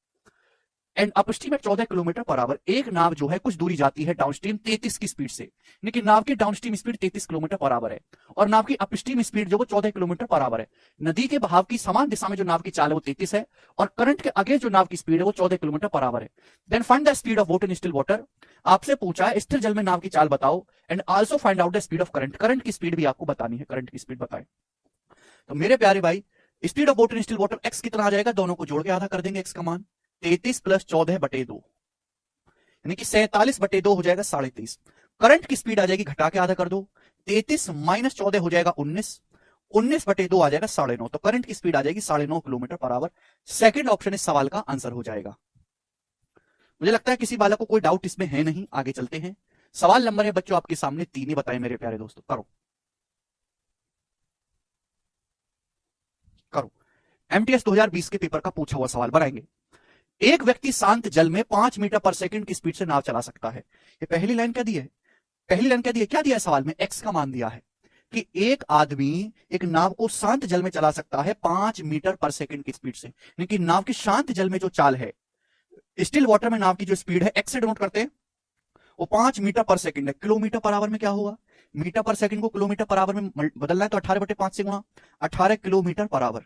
and upstream at 14 kilometre per hour. एक नाव जो है कुछ दूरी जाती है डाउनस्ट्रीम 33 की स्पीड से, लेकिन नाव की downstream speed 33 kilometre per hour है और नाव की अपस्ट्रीम स्पीड जो वो 14 किलोमीटर पर आवर है। नदी के बहाव की समान दिशा में जो नाव की चाल है वो 33 है और करंट के आगे जो नाव की स्पीड है वो 14 किलोमीटर पर आवर है। Then find the speed of boat in still water. आपसे पूछा है स्थिर जल में नाव की चाल बताओ and also find out the speed of current. Current की स्पीड भी आपको बतानी है, करंट की स्पीड बताएं। तो मेरे प्यारे भाई, speed of boat in still water x कितना आ जाएगा? दोनों को जोड़ के आधा कर देंगे, एक्स का मान 33 प्लस 14 बटे 2, यानी कि 47 बटे 2 हो जाएगा 23.5। करंट की स्पीड आ जाएगी, घटा के आधा कर दो, 33 माइनस 14 हो जाएगा 19, 19 बटे 2 आ जाएगा 9.5। तो करंट की स्पीड आ जाएगी 9.5 kilometre per our. Second option इस सवाल का आंसर हो जाएगा। मुझे लगता है किसी बालक को कोई डाउट इसमें है नहीं, आगे चलते हैं। सवाल नंबर है बच्चों आपके सामने 3 ही बताए मेरे प्यारे दोस्तों, करो करो। एमटीएस 2020 के पेपर का पूछा हुआ सवाल बनाएंगे। एक व्यक्ति शांत जल में 5 मीटर पर सेकंड की स्पीड से नाव चला सकता है। ये पहली लाइन क्या दी है? पहली लाइन क्या दी है? क्या दिया है सवाल में? एक्स का मान दिया है कि एक आदमी एक नाव को शांत जल में चला सकता है 5 मीटर पर सेकंड की स्पीड से, लेकिन नाव की शांत जल में जो चाल है, स्टिल वाटर में नाव की जो स्पीड है, एक्स से डिनोट करते हैं, वो 5 मीटर पर सेकंड है। किलोमीटर पर आवर में क्या होगा? मीटर पर सेकंड को किलोमीटर पर आवर में बदलना है तो 18/5 से गुणा, 18 kilometre per our,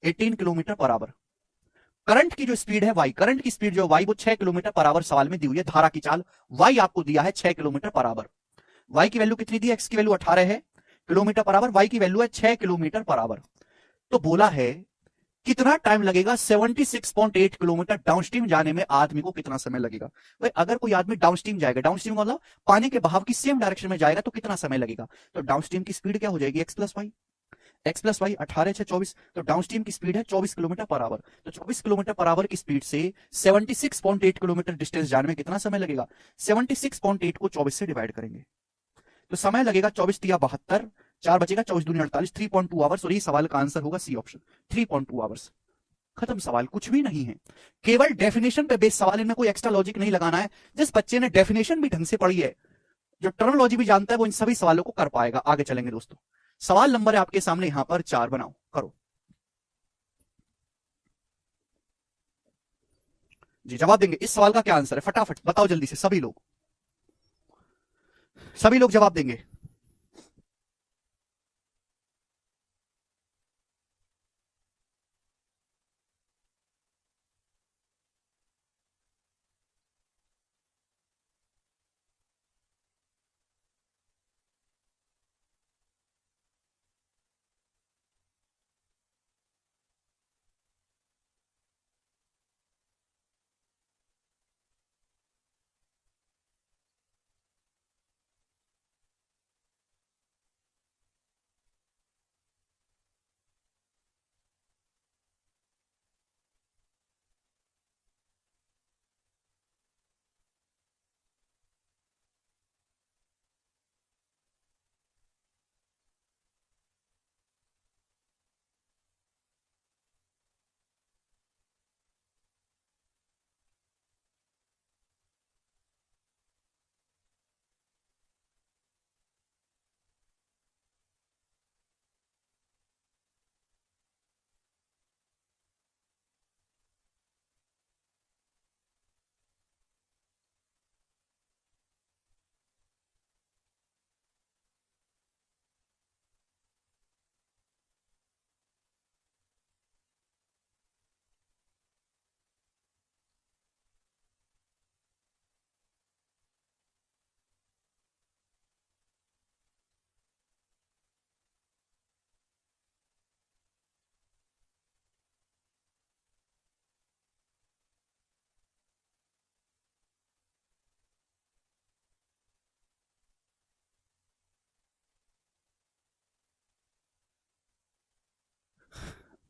18 kilometre per our. Current की जो स्पीड है वाई, करंट की स्पीड जो वाई वो 6 किलोमीटर पर आवर सवाल में दी हुई है। धारा की चाल वाई आपको दिया है 6 किलोमीटर पर आवर। वाई की वैल्यू कितनी दी है? एक्स की वैल्यू 18 है किलोमीटर पर आवर, वाई की वैल्यू है 6 किलोमीटर पर आवर। तो बोला है कितना टाइम लगेगा 76.8 किलोमीटर डाउनस्ट्रीम जाने में, आदमी को कितना समय लगेगा? भाई अगर कोई आदमी डाउनस्ट्रीम जाएगा, डाउनस्ट्रीम मतलब पानी के बहाव की सेम डायरेक्शन में जाएगा, तो कितना समय लगेगा? तो डाउनस्ट्रीम की स्पीड क्या हो जाएगी? X plus Y, X plus Y 18 6 24, तो डाउनस्ट्रीम की स्पीड है 24 किलोमीटर पर आवर। तो 24 किलोमीटर पर आवर की स्पीड से 76.8 किलोमीटर डिस्टेंस जाने में कितना समय लगेगा? 76.8 को 24 से डिवाइड करेंगे तो समय लगेगा 24 तिया 72, 4 बचेगा, 24 दूनी 48, 3.2 आवर्स। और ये सवाल का आंसर होगा सी ऑप्शन, 3.2 आवर्स। खत्म सवाल, कुछ भी नहीं है, केवल डेफिनेशन पे बेस्ड सवाल, इनमें कोई एक्स्ट्रा लॉजिक नहीं लगाना है। जिस बच्चे ने डेफिनेशन भी ढंग से पढ़ी है, जो टर्मिनोलॉजी भी जानता है, वो इन सभी सवालों को कर पाएगा। आगे चलेंगे दोस्तों, सवाल नंबर है आपके सामने यहां पर 4, बनाओ करो जी। जवाब देंगे इस सवाल का क्या आंसर है? फटाफट बताओ जल्दी से, सभी लोग, सभी लोग जवाब देंगे।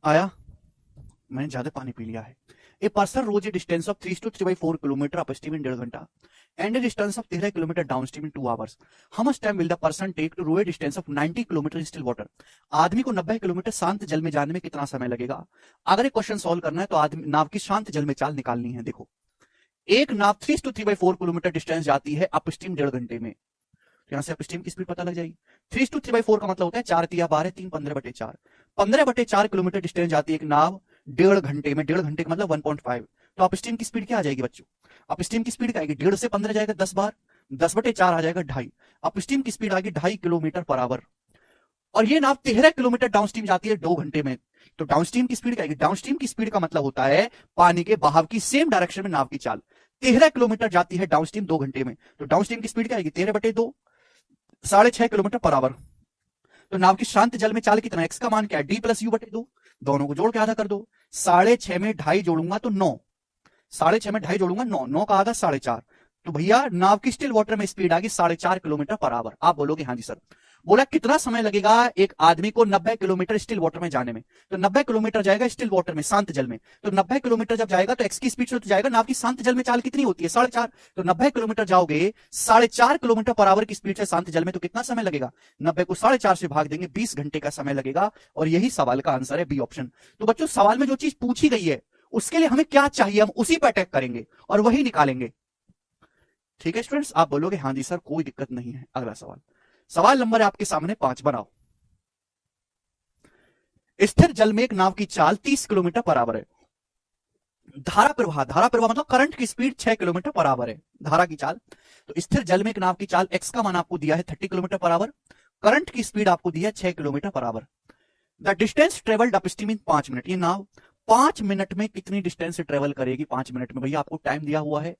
आया, मैंने ज्यादा पानी पी लिया है। A person rows a distance of 3 to 3/4 kilometre upstream in 1.5 घंटा and a distance of 13 kilometre downstream in 2 hours. How much time will the person take to row a distance of 90 kilometre in still water. आदमी को 90 kilometre शांत जल में जाने में कितना समय लगेगा। अगर एक क्वेश्चन सॉल्व करना है तो आदमी नाव की शांत जल में चाल निकालनी है। देखो, एक नाव 3 to 3/4 किलोमीटर डिस्टेंस जाती है अप स्ट्रीम 1.5 घंटे में, तो यहां से अप स्ट्रीम की स्पीड पता लग जाएगी। 3 to 3/4 का मतलब होता है 4 तिया 12 3 15/4। 15/4 किलोमीटर डिस्टेंस जाती है एक नाव 1.5 घंटे में। 1.5 घंटे का मतलब 1.5। तो अप स्ट्रीम की स्पीड क्या आ जाएगी बच्चों? अप स्ट्रीम की स्पीड क्या आएगी? 1.5 से 15 जाएगा 10 बार, 10/4 आ जाएगा 2.5। अप स्ट्रीम की स्पीड आएगी 2.5 किलोमीटर पर आवर। और ये नाव 13 किलोमीटर डाउनस्ट्रीम जाती है 2 घंटे में। तो डाउनस्ट्रीम की स्पीड क्या आएगी? डाउनस्ट्रीम की स्पीड का मतलब होता है पानी के बहाव की सेम डायरेक्शन में नाव की चाल। 13 किलोमीटर जाती है डाउनस्ट्रीम 2 घंटे में, तो डाउनस्ट्रीम की स्पीड क्या आएगी? 13/2, 6.5 किलोमीटर पर आवर। तो नाव की शांत जल में चाल कितना? एक्स का मान क्या है? D+U/2। दोनों को जोड़ के आधा कर दो। 6.5 में 2.5 जोड़ूंगा तो 9, 6.5 में 2.5 जोड़ूंगा 9, 9 का आधा 4.5। तो भैया नाव की स्टिल वाटर में स्पीड आ गई 4.5 किलोमीटर पर आवर। आप बोलोगे हाँ जी सर। बोला कितना समय लगेगा एक आदमी को 90 किलोमीटर स्टिल वाटर में जाने में? तो 90 किलोमीटर जाएगा स्टिल वाटर में, शांत जल में। तो 90 किलोमीटर जब जाएगा तो एक्स की स्पीड से तो जाएगा, नाव की शांत जल में चाल कितनी होती है? 4.5। तो 90 किलोमीटर जाओगे 4.5 किलोमीटर पर आवर की स्पीड से शांत जल में, तो कितना समय लगेगा? 90 को 4.5 से भाग देंगे, 20 घंटे का समय लगेगा। और यही सवाल का आंसर है बी ऑप्शन। तो बच्चों सवाल में जो चीज पूछी गई है उसके लिए हमें क्या चाहिए, हम उसी पर अटैक करेंगे और वही निकालेंगे। ठीक है स्टूडेंट्स, आप बोलोगे हाँ जी सर कोई दिक्कत नहीं है। अगला सवाल, सवाल नंबर है आपके सामने 5, बनाओ। स्थिर जल में एक नाव की चाल 30 किलोमीटर पर आवर है। धारा प्रवाह, धारा प्रवाह मतलब करंट की स्पीड 6 किलोमीटर पर आवर है, धारा की चाल। तो स्थिर जल में एक नाव की चाल, एक्स का मान आपको दिया है 30 किलोमीटर पर आवर, करंट की स्पीड आपको दी है 6 kilometre per our. The distance travelled up stream in 5 minute. ये नाव 5 मिनट में कितनी डिस्टेंस से ट्रेवल करेगी? 5 मिनट में। भैया आपको टाइम दिया हुआ है,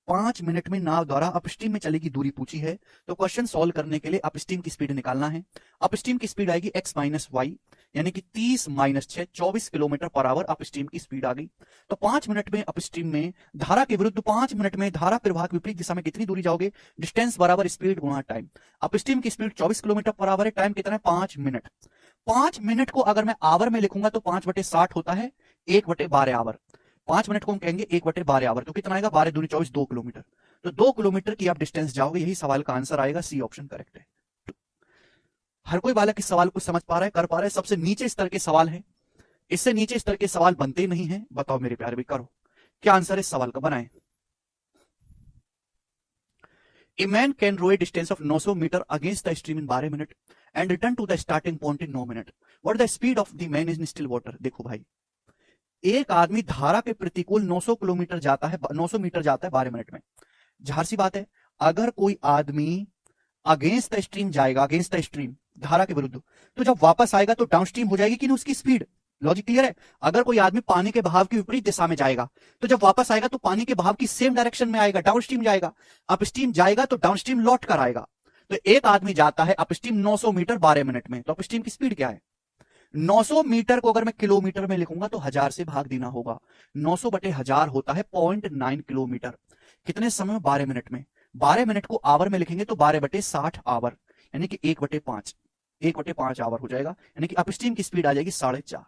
5 मिनट में नाव द्वारा अपस्ट्रीम में चलेगी दूरी पूछी है। तो क्वेश्चन सॉल्व करने के लिए अपस्ट्रीम की स्पीड निकालना है। अपस्ट्रीम की स्पीड आएगी x माइनस वाई, यानी कि 30 - 6 24 किलोमीटर पर आवर अपस्ट्रीम की स्पीड आ गई। तो 5 मिनट में अपस्ट्रीम में धारा के विरुद्ध 5 मिनट में धारा प्रवाह की विपरीत दिशा में कितनी दूरी जाओगे? डिस्टेंस बराबर स्पीड गुणा टाइम। अपस्ट्रीम की स्पीड 24 किलोमीटर पर आवर है, टाइम कितना है? 5 मिनट। 5 मिनट को अगर मैं आवर में लिखूंगा तो 5/60 होता है, 1/12 आवर। 5 मिनट को हम कहेंगे 1/12 आवर, तो कितना आएगा? 12 दूनी 24, 2 किलोमीटर। तो 2 किलोमीटर की आप डिस्टेंस जाओगे, यही सवाल का आंसर आएगा, सी ऑप्शन करेक्ट है। हर कोई बालक इस सवाल को समझ पा रहा है, कर पा रहा है? सबसे नीचे स्तर के सवाल है, इससे नीचे स्तर के सवाल बनते नहीं है। बताओ मेरे प्यारे भी, करो क्या आंसर है इस सवाल का, बनाए। A man can row a distance of 900 meter against the stream in 12 minute and return to the starting point in 9 minute. What the speed of the man is in still water? देखो भाई, एक आदमी धारा के प्रतिकूल 900 kilometre जाता है, 900 metre जाता है 12 मिनट में। जाहिर सी बात है, अगर कोई आदमी अगेंस्ट द स्ट्रीम जाएगा, अगेंस्ट द स्ट्रीम धारा के विरुद्ध, तो जब वापस आएगा तो डाउन स्ट्रीम हो जाएगी कि नहीं उसकी स्पीड? लॉजिक क्लियर है? अगर कोई आदमी पानी के बहाव की विपरीत दिशा में जाएगा तो जब वापस आएगा तो पानी के बहाव की सेम डायरेक्शन में आएगा, डाउन स्ट्रीम जाएगा। अप स्ट्रीम जाएगा तो डाउन स्ट्रीम लौट कर आएगा। तो एक आदमी जाता है अप स्ट्रीम 900 मीटर 12 मिनट में, तो अप स्ट्रीम की स्पीड क्या है? 900 मीटर को अगर मैं किलोमीटर में लिखूंगा तो 1000 से भाग देना होगा। 900/1000 होता है 0.9 किलोमीटर। कितने समय में? 12 मिनट में। 12 मिनट को आवर में लिखेंगे तो 12/60 आवर, यानी कि 1/5, 1/5 आवर हो जाएगा, यानी कि अपस्ट्रीम की स्पीड आ जाएगी 4.5।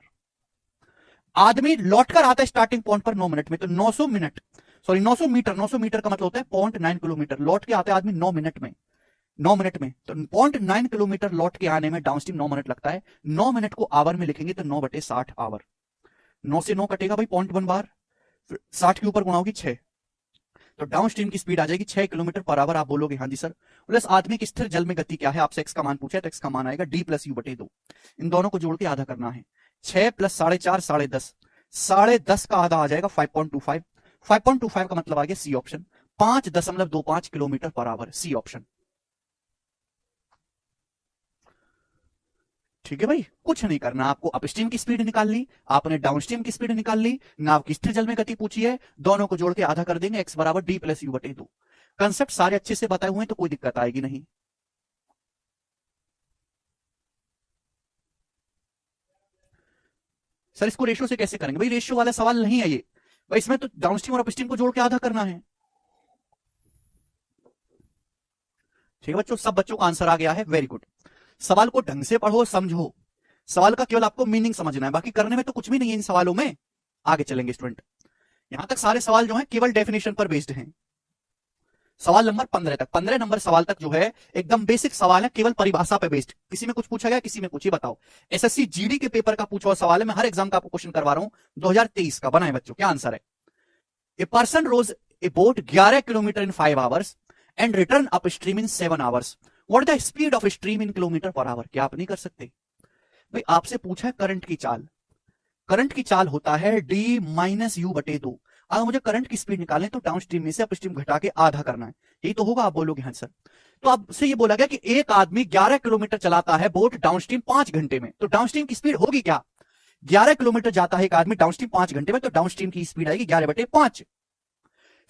आदमी लौटकर आता है स्टार्टिंग पॉइंट पर 9 मिनट में, तो 900 मिनट, सॉरी 900 मीटर, 900 मीटर का मतलब होता है 0.9 किलोमीटर। लौट के आता है आदमी 9 मिनट में, 9 मिनट में, तो 0.9 किलोमीटर लौट के आने में डाउनस्ट्रीम 9 मिनट लगता है। 9 मिनट को आवर में लिखेंगे तो 9/60 आवर। 9 से 9 कटेगा भाई 0.1 बार, 60 के ऊपर गुणा होगी 6, तो डाउनस्ट्रीम की स्पीड आ जाएगी 6 किलोमीटर पर आवर। आप बोलोगे हाँ जी सर। प्लस आदमी की स्थिर जल में गति क्या है? आपसे एक्स का मान पूछा है तो एक्स का मान आएगा D+U/2। इन दोनों को जोड़ के आधा करना है। 6 + 4.5 10.5, 10.5 का आधा आ जाएगा 5.25। 5.25 का मतलब आ गया C option, 5.25 kilometre per hour, C option. ठीक है भाई, कुछ नहीं करना आपको। अपस्ट्रीम की स्पीड निकालनी, आपने डाउनस्ट्रीम की स्पीड निकाल ली, नाव की स्थिर जल में गति पूछी है, दोनों को जोड़ के आधा कर देंगे, x बराबर D+U/2। कंसेप्ट सारे अच्छे से बताए हुए हैं तो कोई दिक्कत आएगी नहीं। सर इसको रेशियो से कैसे करेंगे? भाई रेशियो वाला सवाल नहीं है ये भाई, इसमें तो डाउनस्ट्रीम और अपस्ट्रीम को जोड़ के आधा करना है। ठीक है बच्चों, सब बच्चों का आंसर आ गया है, वेरी गुड। सवाल को ढंग से पढ़ो, समझो, सवाल का केवल आपको मीनिंग समझना है, बाकी करने में तो कुछ भी नहीं है इन सवालों में। आगे चलेंगे स्टूडेंट, यहां तक सारे सवाल जो है केवल डेफिनेशन पर बेस्ड हैं। सवाल नंबर 15 तक, 15 नंबर सवाल तक जो है एकदम बेसिक सवाल है, केवल परिभाषा पे बेस्ड। किसी में कुछ पूछा गया, किसी में कुछ ही बताओ। एसएससी जीडी के पेपर का पूछा हुआ सवाल है, मैं हर एग्जाम का आपको क्वेश्चन करवा रहा हूं। 2023 का बनाए बच्चों, क्या आंसर है? A person rows a boat 11 kilometre in 5 hours and return upstream in 7 hours. What the speed of stream in kilometre per hour? क्या आप नहीं कर सकते? भाई आपसे पूछा है करंट की चाल। करंट की चाल होता है डी माइनस यू बटे 2। अगर मुझे करंट की स्पीड निकालने तो डाउन स्ट्रीम में से अप स्ट्रीम घटा के आधा करना है, यही तो होगा। आप बोलोगे हाँ सर। तो आपसे ये बोला गया कि एक आदमी 11 किलोमीटर चलाता है बोट डाउन स्ट्रीम 5 घंटे में, तो डाउन स्ट्रीम की स्पीड होगी क्या? 11 किलोमीटर जाता है एक आदमी डाउन स्ट्रीम 5 घंटे में, तो डाउन स्ट्रीम की स्पीड आएगी 11/5।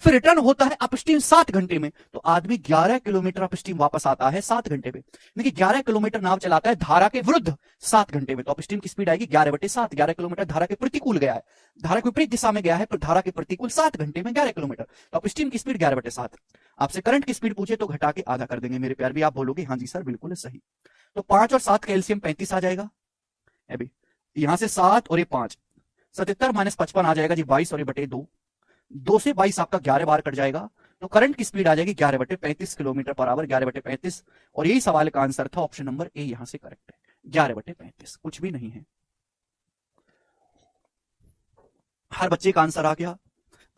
फिर रिटर्न होता है अपस्ट्रीम 7 घंटे में, तो आदमी 11 किलोमीटर अपस्ट्रीम वापस आता है 7 घंटे में। देखिए 11 किलोमीटर नाव चलाता है धारा के विरुद्ध 7 घंटे में, तो अपस्ट्रीम की स्पीड आएगी 11/7। 11 किलोमीटर धारा के प्रतिकूल गया है, धारा के विपरीत दिशा में गया है, धारा के प्रतिकूल 7 घंटे में 11 किलोमीटर, तो अपस्ट्रीम की स्पीड 11/7। आपसे करंट की स्पीड पूछे तो घटा के आधा कर देंगे मेरे प्यार भी। आप बोलोगे हाँ जी सर बिल्कुल सही। तो 5 और 7 का एलसीएम 35 आ जाएगा। अभी यहां से 7 और ये 5, 77 - 55 आ जाएगा जी 22, और ये बटे 2, 2 से 22 आपका 11 बार कट जाएगा, तो करंट की स्पीड आ जाएगी 11/35 किलोमीटर पर आवर, 11/35। और यही सवाल का आंसर था, ऑप्शन नंबर ए यहां से करेक्ट है, 11/35, कुछ भी नहीं है। हर बच्चे का आंसर आ गया।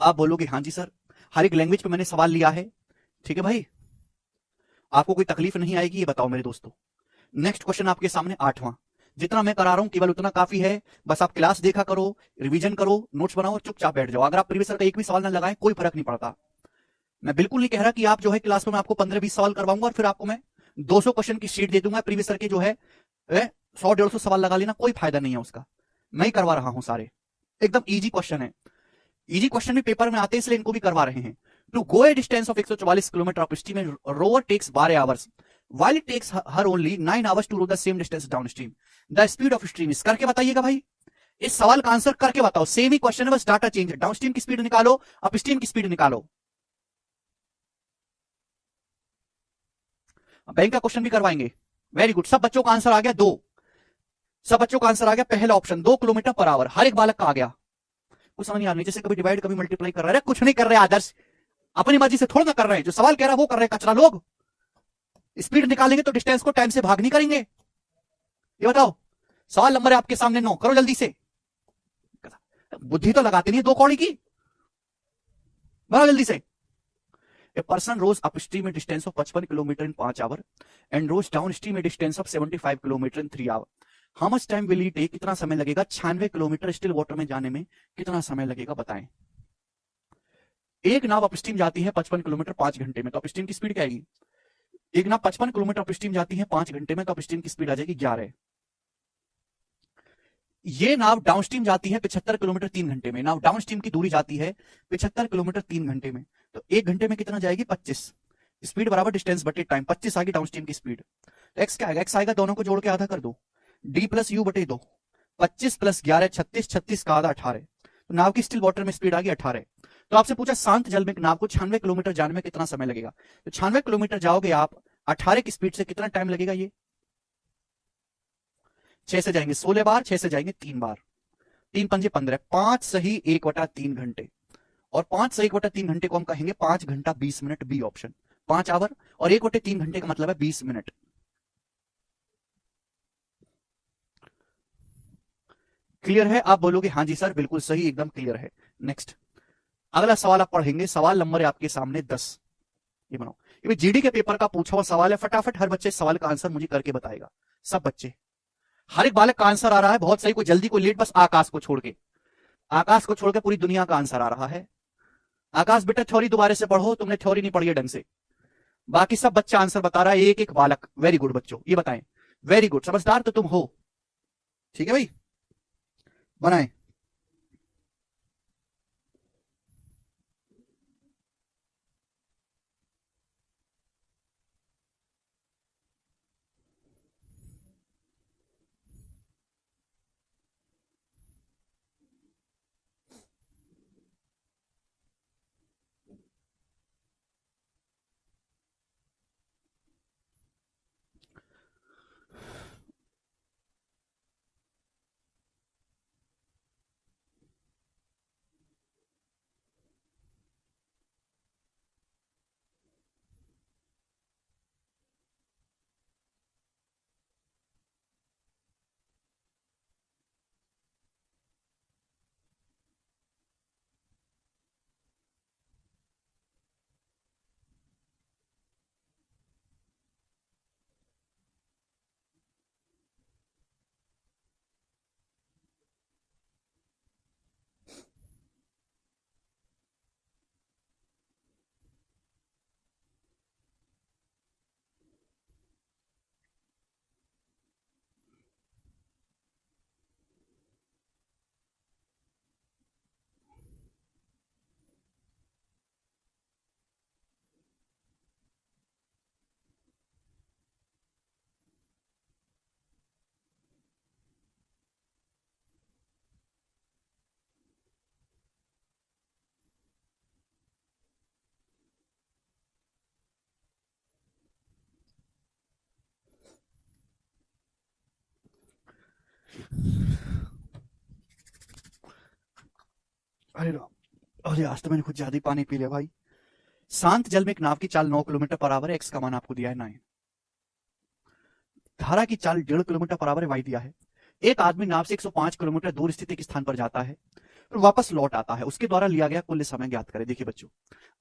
आप बोलोगे हाँ जी सर, हर एक लैंग्वेज पे मैंने सवाल लिया है, ठीक है भाई, आपको कोई तकलीफ नहीं आएगी, ये बताओ मेरे दोस्तों। नेक्स्ट क्वेश्चन आपके सामने 8वां। जितना मैं करा रहा हूं केवल उतना काफी है, बस आप क्लास देखा करो, रिवीजन करो, नोट्स बनाओ और चुपचाप बैठ जाओ। अगर आप प्रीवियस का एक भी सवाल ना लगाएं कोई फर्क नहीं पड़ता। मैं बिल्कुल नहीं कह रहा कि आप जो है क्लास में मैं आपको 15-20 सवाल करवाऊंगा और फिर आपको मैं 200 क्वेश्चन की शीट दे दूंगा प्रीवियस के जो है 100-150 सवाल लगा लेना, कोई फायदा नहीं है उसका। मैं ही करवा रहा हूं सारे, एकदम इजी क्वेश्चन है। इजी क्वेश्चन भी पेपर में आते हैं इसलिए इनको भी करवा रहे हैं। To go a distance of 144 kilometre upstream rower takes 12 hours while it takes her only 9 hours to row the same distance downstream. The speed of stream is, करके बताइएगा भाई, इस सवाल का आंसर करके बताओ। सेम ही क्वेश्चन है, बस डाटा चेंज है। डाउनस्ट्रीम की स्पीड निकालो, अपस्ट्रीम की स्पीड निकालो। बैंक का क्वेश्चन भी करवाएंगे। वेरी गुड, सब बच्चों का आंसर आ गया 2। सब बच्चों का आंसर आ गया पहला ऑप्शन 2 किलोमीटर पर आवर, हर एक बालक का आ गया। कुछ समझ नहीं आ रही, जैसे कभी डिवाइड कभी मल्टीप्लाई कर रहे हैं, कुछ नहीं कर रहे आदर्श, अपनी मर्जी से थोड़ा ना कर रहे हैं, जो सवाल कह रहा है वो कर रहे हैं कचरा लोग। स्पीड निकालेंगे तो डिस्टेंस को टाइम से भाग नहीं करेंगे। ये बताओ, सवाल नंबर है आपके सामने 9, करो जल्दी से। बुद्धि तो लगाते नहीं 2 कौड़ी की, बनाओ जल्दी से। A person rows upstream a distance of 55 kilometre in 5 hour and rows downstream a distance of 75 kilometre in 3 hour. How much time will it take? कितना समय लगेगा 96 किलोमीटर स्टिल वाटर में जाने में, कितना समय लगेगा बताएं। एक नाव अपस्ट्रीम जाती है 55 किलोमीटर 5 घंटे में, तो अपस्ट्रीम की स्पीड क्या आएगी? एक नाव 55 किलोमीटर अपस्ट्रीम जाती है 5 घंटे में, तो अपस्ट्रीम की स्पीड आ जाएगी 11। ये नाव डाउनस्ट्रीम जाती है 75 किलोमीटर 3 घंटे में, नाव डाउनस्ट्रीम की दूरी जाती है 75 किलोमीटर 3 घंटे में, तो 1 घंटे में कितना जाएगी 25। स्पीड बराबर डिस्टेंस बटे टाइम, 25 आएगी डाउनस्ट्रीम की स्पीड। तो एक्स क्या आएगा? एक्स आएगा, दोनों को जोड़ के आधा कर दो, डी प्लस यू बटे 2, 25 + 11 36, 36 का आधा 18, तो नाव की स्टिल वाटर में स्पीड आ गई 18। तो आपसे पूछा शांत जल में नाव को 96 किलोमीटर जाने में कितना समय लगेगा, तो 96 किलोमीटर जाओगे आप 18 की स्पीड से, कितना टाइम लगेगा? ये 6 से जाएंगे 16 बार, 6 से जाएंगे 3 बार, 3 पंजे 15, 5 सही 1/3 घंटे, और 5 सही 1/3 घंटे को हम कहेंगे 5 घंटा 20 मिनट, बी ऑप्शन। 5 आवर और 1/3 घंटे का मतलब है 20 मिनट। क्लियर है? आप बोलोगे हाँ जी सर बिल्कुल सही, एकदम क्लियर है। नेक्स्ट अगला सवाल आप पढ़ेंगे, सवाल नंबर है आपके सामने 10। ये बनाओ, ये जीडी के पेपर का पूछा हुआ सवाल है, फटाफट हर बच्चे सवाल का आंसर मुझे करके बताएगा। सब बच्चे, हर एक बालक का आंसर आ रहा है, बहुत सही, कोई जल्दी कोई लेट, बस आकाश को छोड़ के, आकाश को छोड़ के पूरी दुनिया का आंसर आ रहा है। आकाश बेटा थ्योरी दोबारा से पढ़ो, तुमने थ्योरी नहीं पढ़ी है ढंग से। बाकी सब बच्चा आंसर बता रहा है, एक एक बालक। वेरी गुड बच्चों, ये बताएं, वेरी गुड, समझदार तो तुम हो, ठीक है भाई, बनाएं। अरे राम, अरे आज तो मैंने कुछ ज्यादा ही पानी पी लिया भाई। शांत जल में एक नाव की चाल 9 किलोमीटर पर आवर है, एक्स का मान आपको दिया है 9। धारा की चाल 1.5 किलोमीटर पर आवर है, वाई दिया है। एक आदमी नाव से 105 किलोमीटर दूर स्थित एक स्थान पर जाता है, फिर वापस लौट आता है, उसके द्वारा लिया गया कुल समय ज्ञात करें। देखिए बच्चों,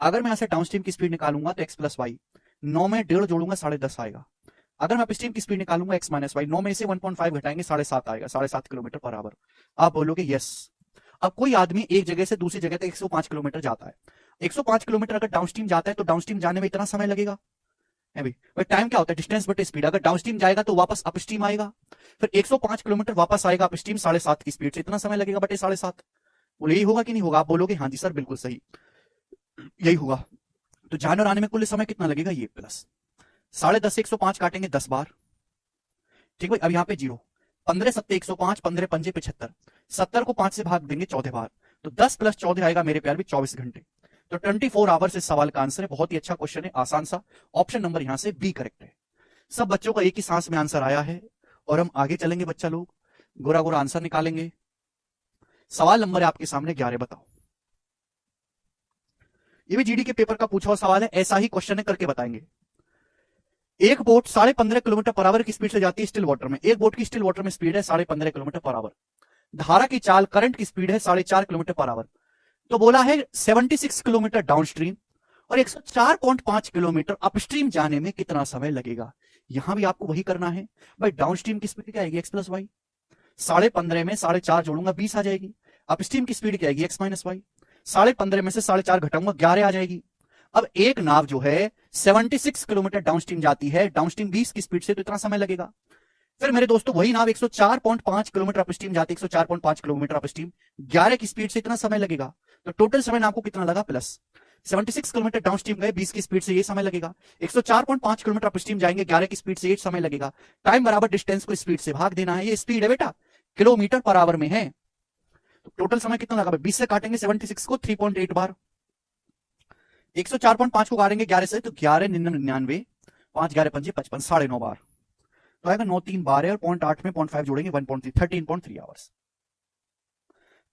अगर मैं यहां से डाउन स्ट्रीम की स्पीड निकालूंगा तो एक्स प्लस वाई, 9 में 1.5 जोड़ूंगा 10.5 आएगा। अगर मैं अपस्ट्रीम की स्पीड निकालूंगा एक्स माइनस वाई, 9 में से 1.5 घटाएंगे 7.5 आएगा, 7.5 किलोमीटर पर आवर। आप बोलोगे यस। अब कोई आदमी एक जगह से दूसरी जगह तक 105 किलोमीटर जाता है, 105 किलोमीटर अगर डाउनस्ट्रीम जाता है तो डाउनस्ट्रीम जाने में इतना समय लगेगा है भाई। टाइम क्या होता है? डिस्टेंस बटे स्पीड। अगर डाउनस्ट्रीम जाएगा तो वापस अपस्ट्रीम आएगा, फिर 105 किलोमीटर वापस आएगा अपस्ट्रीम 7.5 की स्पीड से, इतना समय लगेगा बटे 7.5। बोले यही होगा कि नहीं होगा? आप बोलोगे हाँ जी सर बिल्कुल सही, यही होगा। तो जाने और आने में कुल समय कितना लगेगा? ये प्लस 10.5 से 105 काटेंगे 10 बार, ठीक भाई। अब यहाँ पे जीरो, 15 सत्ते 105, 15 पंजे 75, 70 को 5 से भाग देंगे 14 बार, तो 10 प्लस 14 आएगा मेरे प्यार भी 24 घंटे। तो 24 आवर्स इस सवाल का आंसर है। बहुत ही अच्छा क्वेश्चन है, आसान सा। ऑप्शन नंबर यहां से बी करेक्ट है। सब बच्चों का एक ही सांस में आंसर आया है और हम आगे चलेंगे बच्चा लोग, गोरा गोरा आंसर निकालेंगे। सवाल नंबर है आपके सामने 11, बताओ। ये भी जीडी के पेपर का पूछा हुआ सवाल है, ऐसा ही क्वेश्चन है, करके बताएंगे। एक बोट 15.5 किलोमीटर पर आवर की स्पीड से जाती है स्टिल वाटर में। एक बोट की स्टिल वाटर में स्पीड है 15.5 किलोमीटर पर आवर। धारा की चाल करंट की स्पीड है 4.5 किलोमीटर पर आवर। तो बोला है 76 किलोमीटर डाउनस्ट्रीम और 104.5 किलोमीटर अपस्ट्रीम जाने में कितना समय लगेगा। यहां भी आपको वही करना है भाई। डाउनस्ट्रीम की स्पीड क्या आएगी? एक्स प्लस वाई, 15.5 में 4.5 जोड़ूंगा 20 आ जाएगी। अपस्ट्रीम की स्पीड क्या आएगी? एक्स माइनस वाई, 15.5 में से 4.5 घटाऊंगा 11 आ जाएगी। अब एक नाव जो है 76 किलोमीटर डाउनस्ट्रीम जाती है, डाउनस्ट्रीम 20 की स्पीड से, तो इतना समय लगेगा। फिर मेरे दोस्तों वही नाव 104.5 किलोमीटर अपस्ट्रीम जाती है, 104.5 किलोमीटर अपस्ट्रीम 11 की स्पीड से, इतना समय लगेगा। तो टोटल समय नाव को कितना लगा? प्लस 76 किलोमीटर डाउनस्ट्रीम गए 20 की स्पीड से, ये समय लगेगा। 104.5 किलोमीटर अपस्ट्रीम जाएंगे 11 की स्पीड से, ये समय लगेगा। टाइम बराबर डिस्टेंस को स्पीड से भाग देना है, ये स्पीड है बेटा, किलोमीटर पर आवर में है। तो टोटल समय कितना लगा? 20 से काटेंगे 76 को 3.8 बार, 104.5 को काटेंगे 11 से तो 11 99, 5 11 पंजे 55, 9.5 बार। तो आएगा 9 3 12 और 0.8 में 0.5 जोड़ेंगे 1.3, 13.3 आवर्स।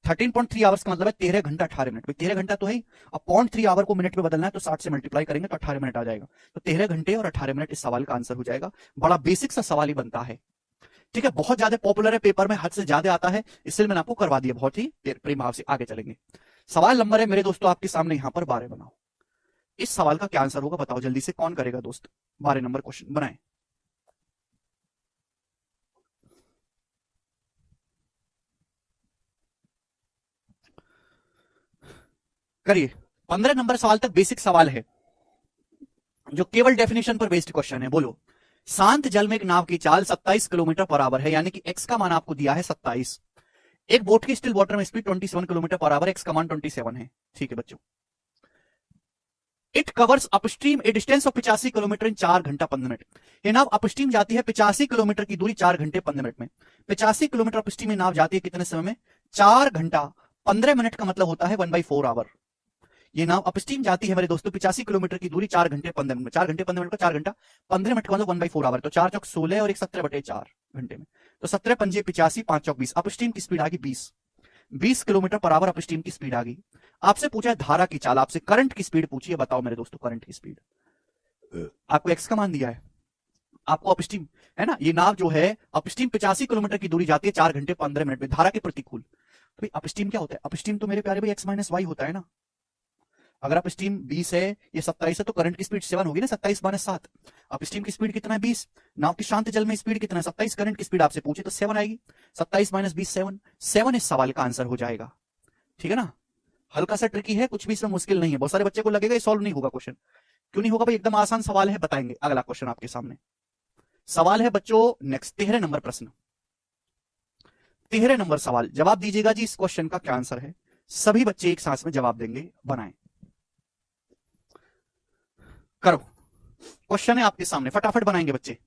13.3 आवर्स का मतलब है 13 घंटा 18 मिनट। 13 घंटा तो है, अब 0.3 आवर को मिनट में बदलना है तो 60 से मल्टीप्लाई करेंगे तो 18 मिनट आ जाएगा। तो 13 घंटे और 18 मिनट इस सवाल का आंसर हो जाएगा। बड़ा बेसिक सा सवाल ही बनता है, ठीक है। बहुत ज्यादा पॉपुलर है, पेपर में हद से ज्यादा आता है, इसलिए मैंने आपको करवा दिया। बहुत ही प्रेम भाव से आगे चलेंगे। सवाल नंबर है मेरे दोस्तों आपके सामने यहां पर 12 बनाओ। इस सवाल का क्या आंसर होगा बताओ जल्दी से, कौन करेगा दोस्त? 12 नंबर क्वेश्चन बनाए। करिए। 15 नंबर सवाल तक बेसिक सवाल है जो केवल डेफिनेशन पर बेस्ड क्वेश्चन है। बोलो, शांत जल में एक नाव की चाल 27 किलोमीटर पर आवर है, यानी कि एक्स का मान आपको दिया है 27। एक बोट की स्टिल वाटर में speed 27 kilometre per our, x का मान 27 है, ठीक है बच्चों। It covers upstream A distance of 85 kilometre इन 4 घंटा 15 मिनट। ये नाव अपस्ट्रीम जाती है 85 किलोमीटर की दूरी 4 घंटे 15 मिनट में। 85 किलोमीटर अपस्ट्रीम में नाव जाती है कितने समय में? 4 घंटा 15 मिनट का मतलब होता है 1/4 आवर। ये नाव अपस्ट्रीम जाती है मेरे दोस्तों 85 किलोमीटर की दूरी 4 घंटे 15 मिनट में। 4 घंटे 15 मिनट का 4 घंटा 15 मिनट का मतलब 1/4 आवर। तो 4 चौक 16 और एक 17/4 घंटे में, तो 17 पंजे 85, 5 चौक 20। अपस्ट्रीम की स्पीड आ गई 20 किलोमीटर पर आवर अपस्ट्रीम की स्पीड आ गई। आपसे पूछा है धारा की चाल, आपसे करंट की स्पीड पूछी है, बताओ मेरे दोस्तों करंट की स्पीड। आपको एक्स का मान दिया है, आपको अपस्ट्रीम है ना, ये नाव जो है अपस्ट्रीम 85 किलोमीटर की दूरी जाती है 4 घंटे 15 मिनट में, धारा के प्रतिकूल। तो भाई अपस्ट्रीम क्या होता है? अपस्ट्रीम तो मेरे प्यारे भाई एक्स माइनस वाई होता है ना। अगर अपस्ट्रीम 20 है, ये 27 है, तो करंट की स्पीड 7 होगी ना, 27 माइनस 7। अपस्ट्रीम की स्पीड कितना है? 20। नाव की शांत जल में स्पीड कितना है? 27। करंट की स्पीड आपसे पूछे तो 7 आएगी। 27 माइनस 20 7, 7 इस सवाल का आंसर हो जाएगा, ठीक है ना। हल्का सा ट्रिकी है, कुछ भी इसमें मुश्किल नहीं है। बहुत सारे बच्चे को लगेगा ये सॉल्व नहीं होगा क्वेश्चन, क्यों नहीं होगा भाई? एकदम आसान सवाल है, बताएंगे। अगला क्वेश्चन आपके सामने सवाल है बच्चों नेक्स्ट 13 नंबर प्रश्न। 13 नंबर सवाल, जवाब दीजिएगा जी इस क्वेश्चन का क्या आंसर है। सभी बच्चे एक सांस में जवाब देंगे, बनाएं। करो, क्वेश्चन है आपके सामने, फटाफट बनाएंगे बच्चे।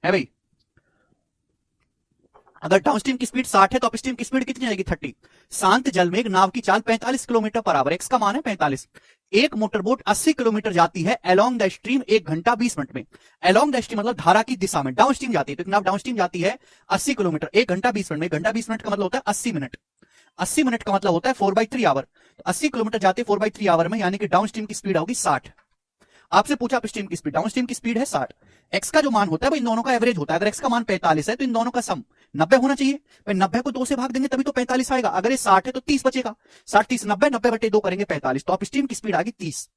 है भाई। अगर डाउनस्ट्रीम की स्पीड 60 है तो अपस्ट्रीम की स्पीड कितनी आएगी 30। शांत जल में एक नाव की चाल 45 किलोमीटर पर आवर, एक्स का मान है 45। एक मोटरबोट 80 किलोमीटर जाती है अलोंग द स्ट्रीम 1 घंटा 20 मिनट में। अलोंग द स्ट्रीम मतलब धारा की दिशा में, डाउनस्ट्रीम जाती है, तो एक नाव डाउनस्ट्रीम जाती है 80 किलोमीटर 1 घंटा 20 मिनट में। 1 घंटा 20 मिनट का मतलब होता है 80 मिनट। 80 मिनट का मतलब होता है 4/3 आवर। तो 80 किलोमीटर जाते हैं 4/3 आवर में, यानी कि डाउनस्ट्रीम की स्पीड होगी 60। आपसे पूछा अपस्ट्रीम की स्पीड, डाउनस्ट्रीम की स्पीड है 60। एक्स का जो मान होता है वो इन दोनों का एवरेज होता है। अगर एक्स का मान 45 है तो इन दोनों का सम 90 होना चाहिए। भाई 90 को 2 से भाग देंगे तभी तो 45 आएगा। अगर ये 60 है तो 30 बचेगा। 60 30 90, 90 बटे 2 करेंगे 45, तो अपस्ट्रीम की स्पीड आ गई 30।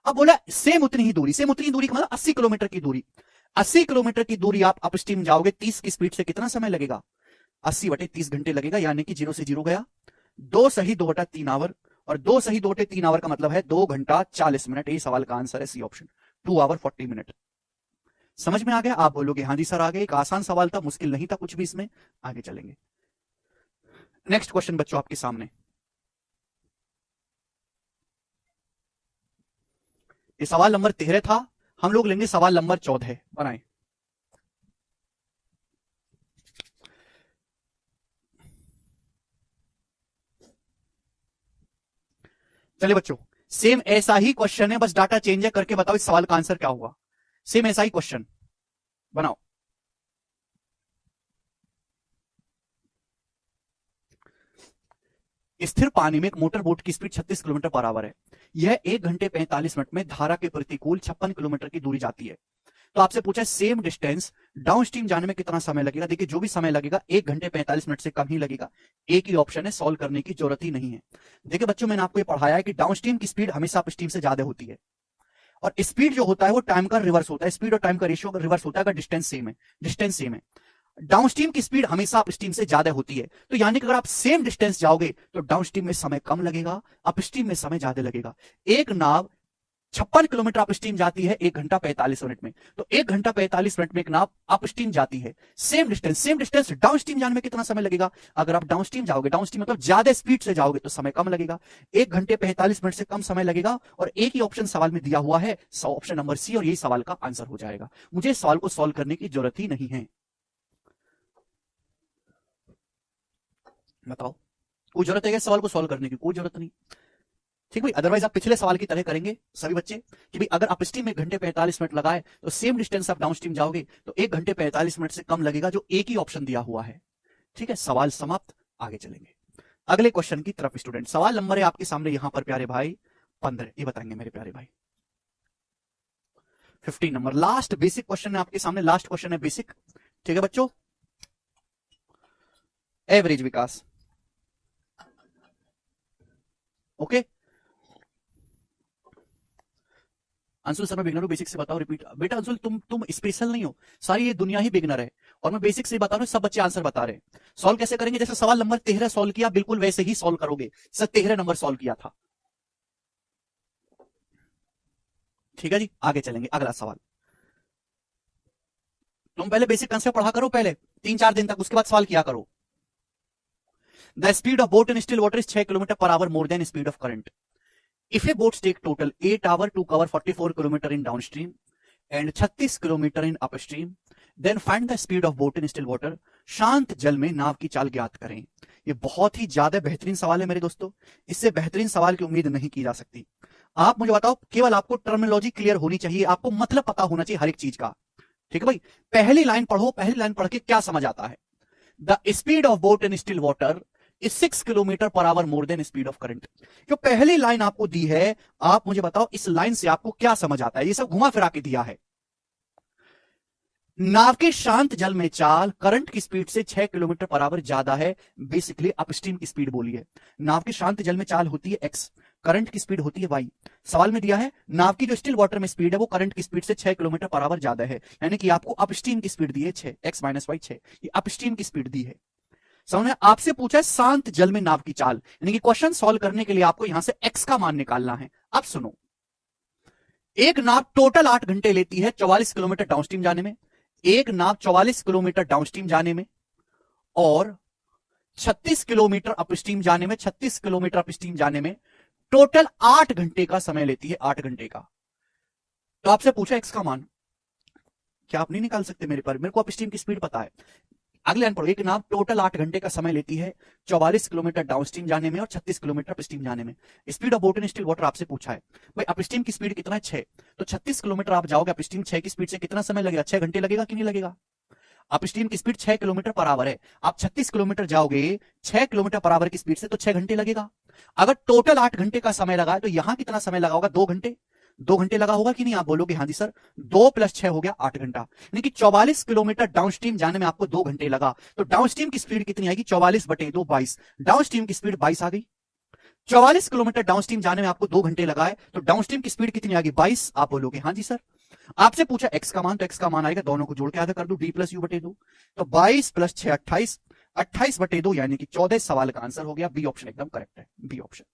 अब बोला सेम उतनी ही दूरी, सेम उतनी दूरी का मतलब 80 किलोमीटर की दूरी। 80 किलोमीटर की दूरी आप अपस्ट्रीम जाओगे 30 की स्पीड से, कितना समय लगेगा? 80 बटे 30 घंटे लगेगा, यानी कि 0 से 0 गया। 2 सही 2 बटा 3 आवर, और 2 सही 2 बटे 3 आवर का मतलब है 2 घंटा 40 मिनट। यही सवाल का आंसर है सी ऑप्शन, 2 आवर 40 मिनट। समझ में आ गया? आप बोलोगे हाँ जी सर आ गया। एक आसान सवाल था, मुश्किल नहीं था कुछ भी इसमें। आगे चलेंगे। नेक्स्ट क्वेश्चन बच्चों आपके सामने, ये सवाल नंबर 13 था। हम लोग लेंगे सवाल नंबर 14। बनाए। चलिए बच्चों, सेम ऐसा ही क्वेश्चन है, बस डाटा चेंज है, करके बताओ इस सवाल का आंसर क्या होगा। सेम ऐसा ही क्वेश्चन बनाओ। स्थिर पानी में एक मोटर बोट की स्पीड 36 किलोमीटर पर आवर है। यह 1 घंटे 45 मिनट में धारा के प्रतिकूल 56 किलोमीटर की दूरी जाती है। तो आपसे पूछा है सेम डिस्टेंस डाउनस्ट्रीम जाने में कितना समय लगेगा। देखिए जो भी समय लगेगा 1 घंटे 45 मिनट से कम ही लगेगा। एक ही ऑप्शन है, सॉल्व करने की जरूरत ही नहीं है। देखिए बच्चों मैंने आपको ये पढ़ाया है कि डाउनस्ट्रीम की स्पीड हमेशा अपस्ट्रीम से ज्यादा होती है, और स्पीड जो होता है वो टाइम का रिवर्स होता है। स्पीड और टाइम का रेशियो का रिवर्स होता है अगर डिस्टेंस सेम है। डिस्टेंस सेम है, डाउनस्ट्रीम की स्पीड हमेशा अपस्ट्रीम से ज्यादा होती है। तो यानी कि अगर आप सेम डिस्टेंस जाओगे तो डाउनस्ट्रीम में समय कम लगेगा, अपस्ट्रीम में समय ज्यादा लगेगा। एक नाव 56 किलोमीटर अपस्ट्रीम जाती है 1 घंटा 45 मिनट में, तो 1 घंटा 45 मिनट में एक नाव अपस्ट्रीम जाती है। सेम डिस्टेंस डाउनस्ट्रीम जाने में कितना समय लगेगा? अगर आप डाउनस्ट्रीम जाओगे, डाउनस्ट्रीम मतलब ज्यादा स्पीड से जाओगे, तो समय कम लगेगा, 1 घंटे 45 मिनट से कम समय लगेगा। और एक ही ऑप्शन सवाल में दिया हुआ है, ऑप्शन नंबर सी, और यही सवाल का आंसर हो जाएगा। मुझे इस सवाल को सॉल्व करने की जरूरत ही नहीं है। बताओ, कोई जरूरत है सवाल को सॉल्व करने की? कोई जरूरत नहीं। ठीक भाई, अदरवाइज आप पिछले सवाल की तरह करेंगे सभी बच्चे कि भाई अगर अपस्ट्रीम में 1 घंटे 45 मिनट लगाए तो सेम डिस्टेंस आप डाउनस्ट्रीम जाओगे तो 1 घंटे 45 मिनट से कम लगेगा, जो एक ही ऑप्शन दिया हुआ है। ठीक है, सवाल समाप्त। आगे चलेंगे अगले क्वेश्चन की तरफ। स्टूडेंट सवाल नंबर है आपके सामने यहां पर प्यारे भाई 15। ये बताएंगे मेरे प्यारे भाई 15 नंबर, लास्ट बेसिक क्वेश्चन है आपके सामने। लास्ट क्वेश्चन है बेसिक। ठीक है बच्चों, एवरेज विकास। ओके अंशुल सर मैं बिगनर हूं, बेसिक से बताओ। रिपीट बेटा अंशुल, तुम स्पेशल नहीं हो, सारी ये दुनिया ही बिगनर है, और मैं बेसिक से बता रहा हूं, सब बच्चे आंसर बता रहे हैं। सॉल्व कैसे करेंगे? जैसे सवाल नंबर 13 सॉल्व किया बिल्कुल वैसे ही सॉल्व करोगे। सर 13 नंबर सॉल्व किया था। ठीक है जी, आगे चलेंगे अगला सवाल। तुम पहले बेसिक कंसेप्ट पढ़ा करो पहले 3-4 दिन तक, उसके बाद सवाल किया करो। The speed of boat in still water is 6 kilometre per our more than speed of current. If a boat take total 8 hours to cover 44 kilometer in downstream and 36 kilometre in upstream, then find the speed of boat in still water. शांत जल में नाव की चाल ज्ञात करें। ये बहुत ही ज्यादा बेहतरीन सवाल है मेरे दोस्तों, इससे बेहतरीन सवाल की उम्मीद नहीं की जा सकती। आप मुझे बताओ, केवल आपको टर्मिनोलॉजी क्लियर होनी चाहिए, आपको मतलब पता होना चाहिए हर एक चीज का। ठीक है भाई, पहली लाइन पढ़ो, पहली लाइन पढ़ के क्या समझ आता है? The speed of boat in still water is 6 kilometre per our more than speed of current. जो पहली लाइन आपको दी है, आप मुझे बताओ इस लाइन से आपको क्या समझ आता है? ये सब घुमा फिरा के दिया है। नाव के शांत जल में चाल करंट की स्पीड से 6 किलोमीटर पर आवर ज्यादा है। बेसिकली अपस्ट्रीम की स्पीड बोली है। नाव के शांत जल में चाल होती है x, करंट की स्पीड होती है y। सवाल में दिया है नाव की जो स्टिल वाटर में स्पीड है वो करंट की स्पीड से 6 किलोमीटर पर आवर ज्यादा है, यानी कि आपको अपस्ट्रीम की स्पीड दी है 6, x माइनस वाई 6, ये अपस्ट्रीम की स्पीड दी है। समझ में? आपसे पूछा है शांत जल में नाव की चाल, यानी कि क्वेश्चन सॉल्व करने के लिए आपको यहां से x का मान निकालना है। अब सुनो, एक नाव टोटल 8 घंटे लेती है 44 किलोमीटर डाउनस्ट्रीम जाने में, एक नाव 44 किलोमीटर डाउनस्ट्रीम जाने में, और 36 किलोमीटर अपस्ट्रीम जाने में, 36 किलोमीटर अपस्ट्रीम जाने में टोटल 8 घंटे का समय लेती है, 8 घंटे का। तो आपसे पूछा एक्स का मान, क्या आप नहीं निकाल सकते मेरे को अपस्ट्रीम की स्पीड पता है। अगले लाइन पढ़ो, एक नाव टोटल 8 घंटे का समय लेती है 44 किलोमीटर डाउनस्ट्रीम जाने में और 36 किलोमीटर अपस्ट्रीम जाने में। Speed of boat in still water आपसे पूछा है। भाई अपस्ट्रीम की स्पीड कितना है 6, तो 36 किलोमीटर आप जाओगे अपस्ट्रीम 6 की स्पीड से, कितना समय लगेगा? 6 घंटे लगेगा कि नहीं लगेगा? अपस्ट्रीम की स्पीड 6 किलोमीटर पर आवर है, आप 36 किलोमीटर जाओगे 6 किलोमीटर पर आवर की स्पीड से, तो 6 घंटे लगेगा। अगर टोटल 8 घंटे का समय लगा है तो यहां कितना समय लगा होगा? 2 घंटे। 2 घंटे लगा होगा कि नहीं? आप बोलोगे हाँ जी सर, 2 + 6 हो गया 8 घंटा। यानी कि 44 किलोमीटर डाउनस्ट्रीम जाने में आपको 2 घंटे लगा। तो डाउनस्ट्रीम की स्पीड कितनी आएगी? 44/2 22। डाउनस्ट्रीम की स्पीड 22 आ गई। 44 किलोमीटर डाउनस्ट्रीम जाने में आपको 2 घंटे लगा है, तो डाउनस्ट्रीम की स्पीड कितनी आ गई? 22। आप बोलोगे हाँ जी सर। आपसे पूछा एक्स का मान, तो एक्स का मान आएगा, दोनों को जोड़ के आधा कर दो, d+u/2। तो 22 + 6 28, 28/2 यानी कि 14। सवाल का आंसर हो गया बी ऑप्शन एकदम करेक्ट है, बी ऑप्शन।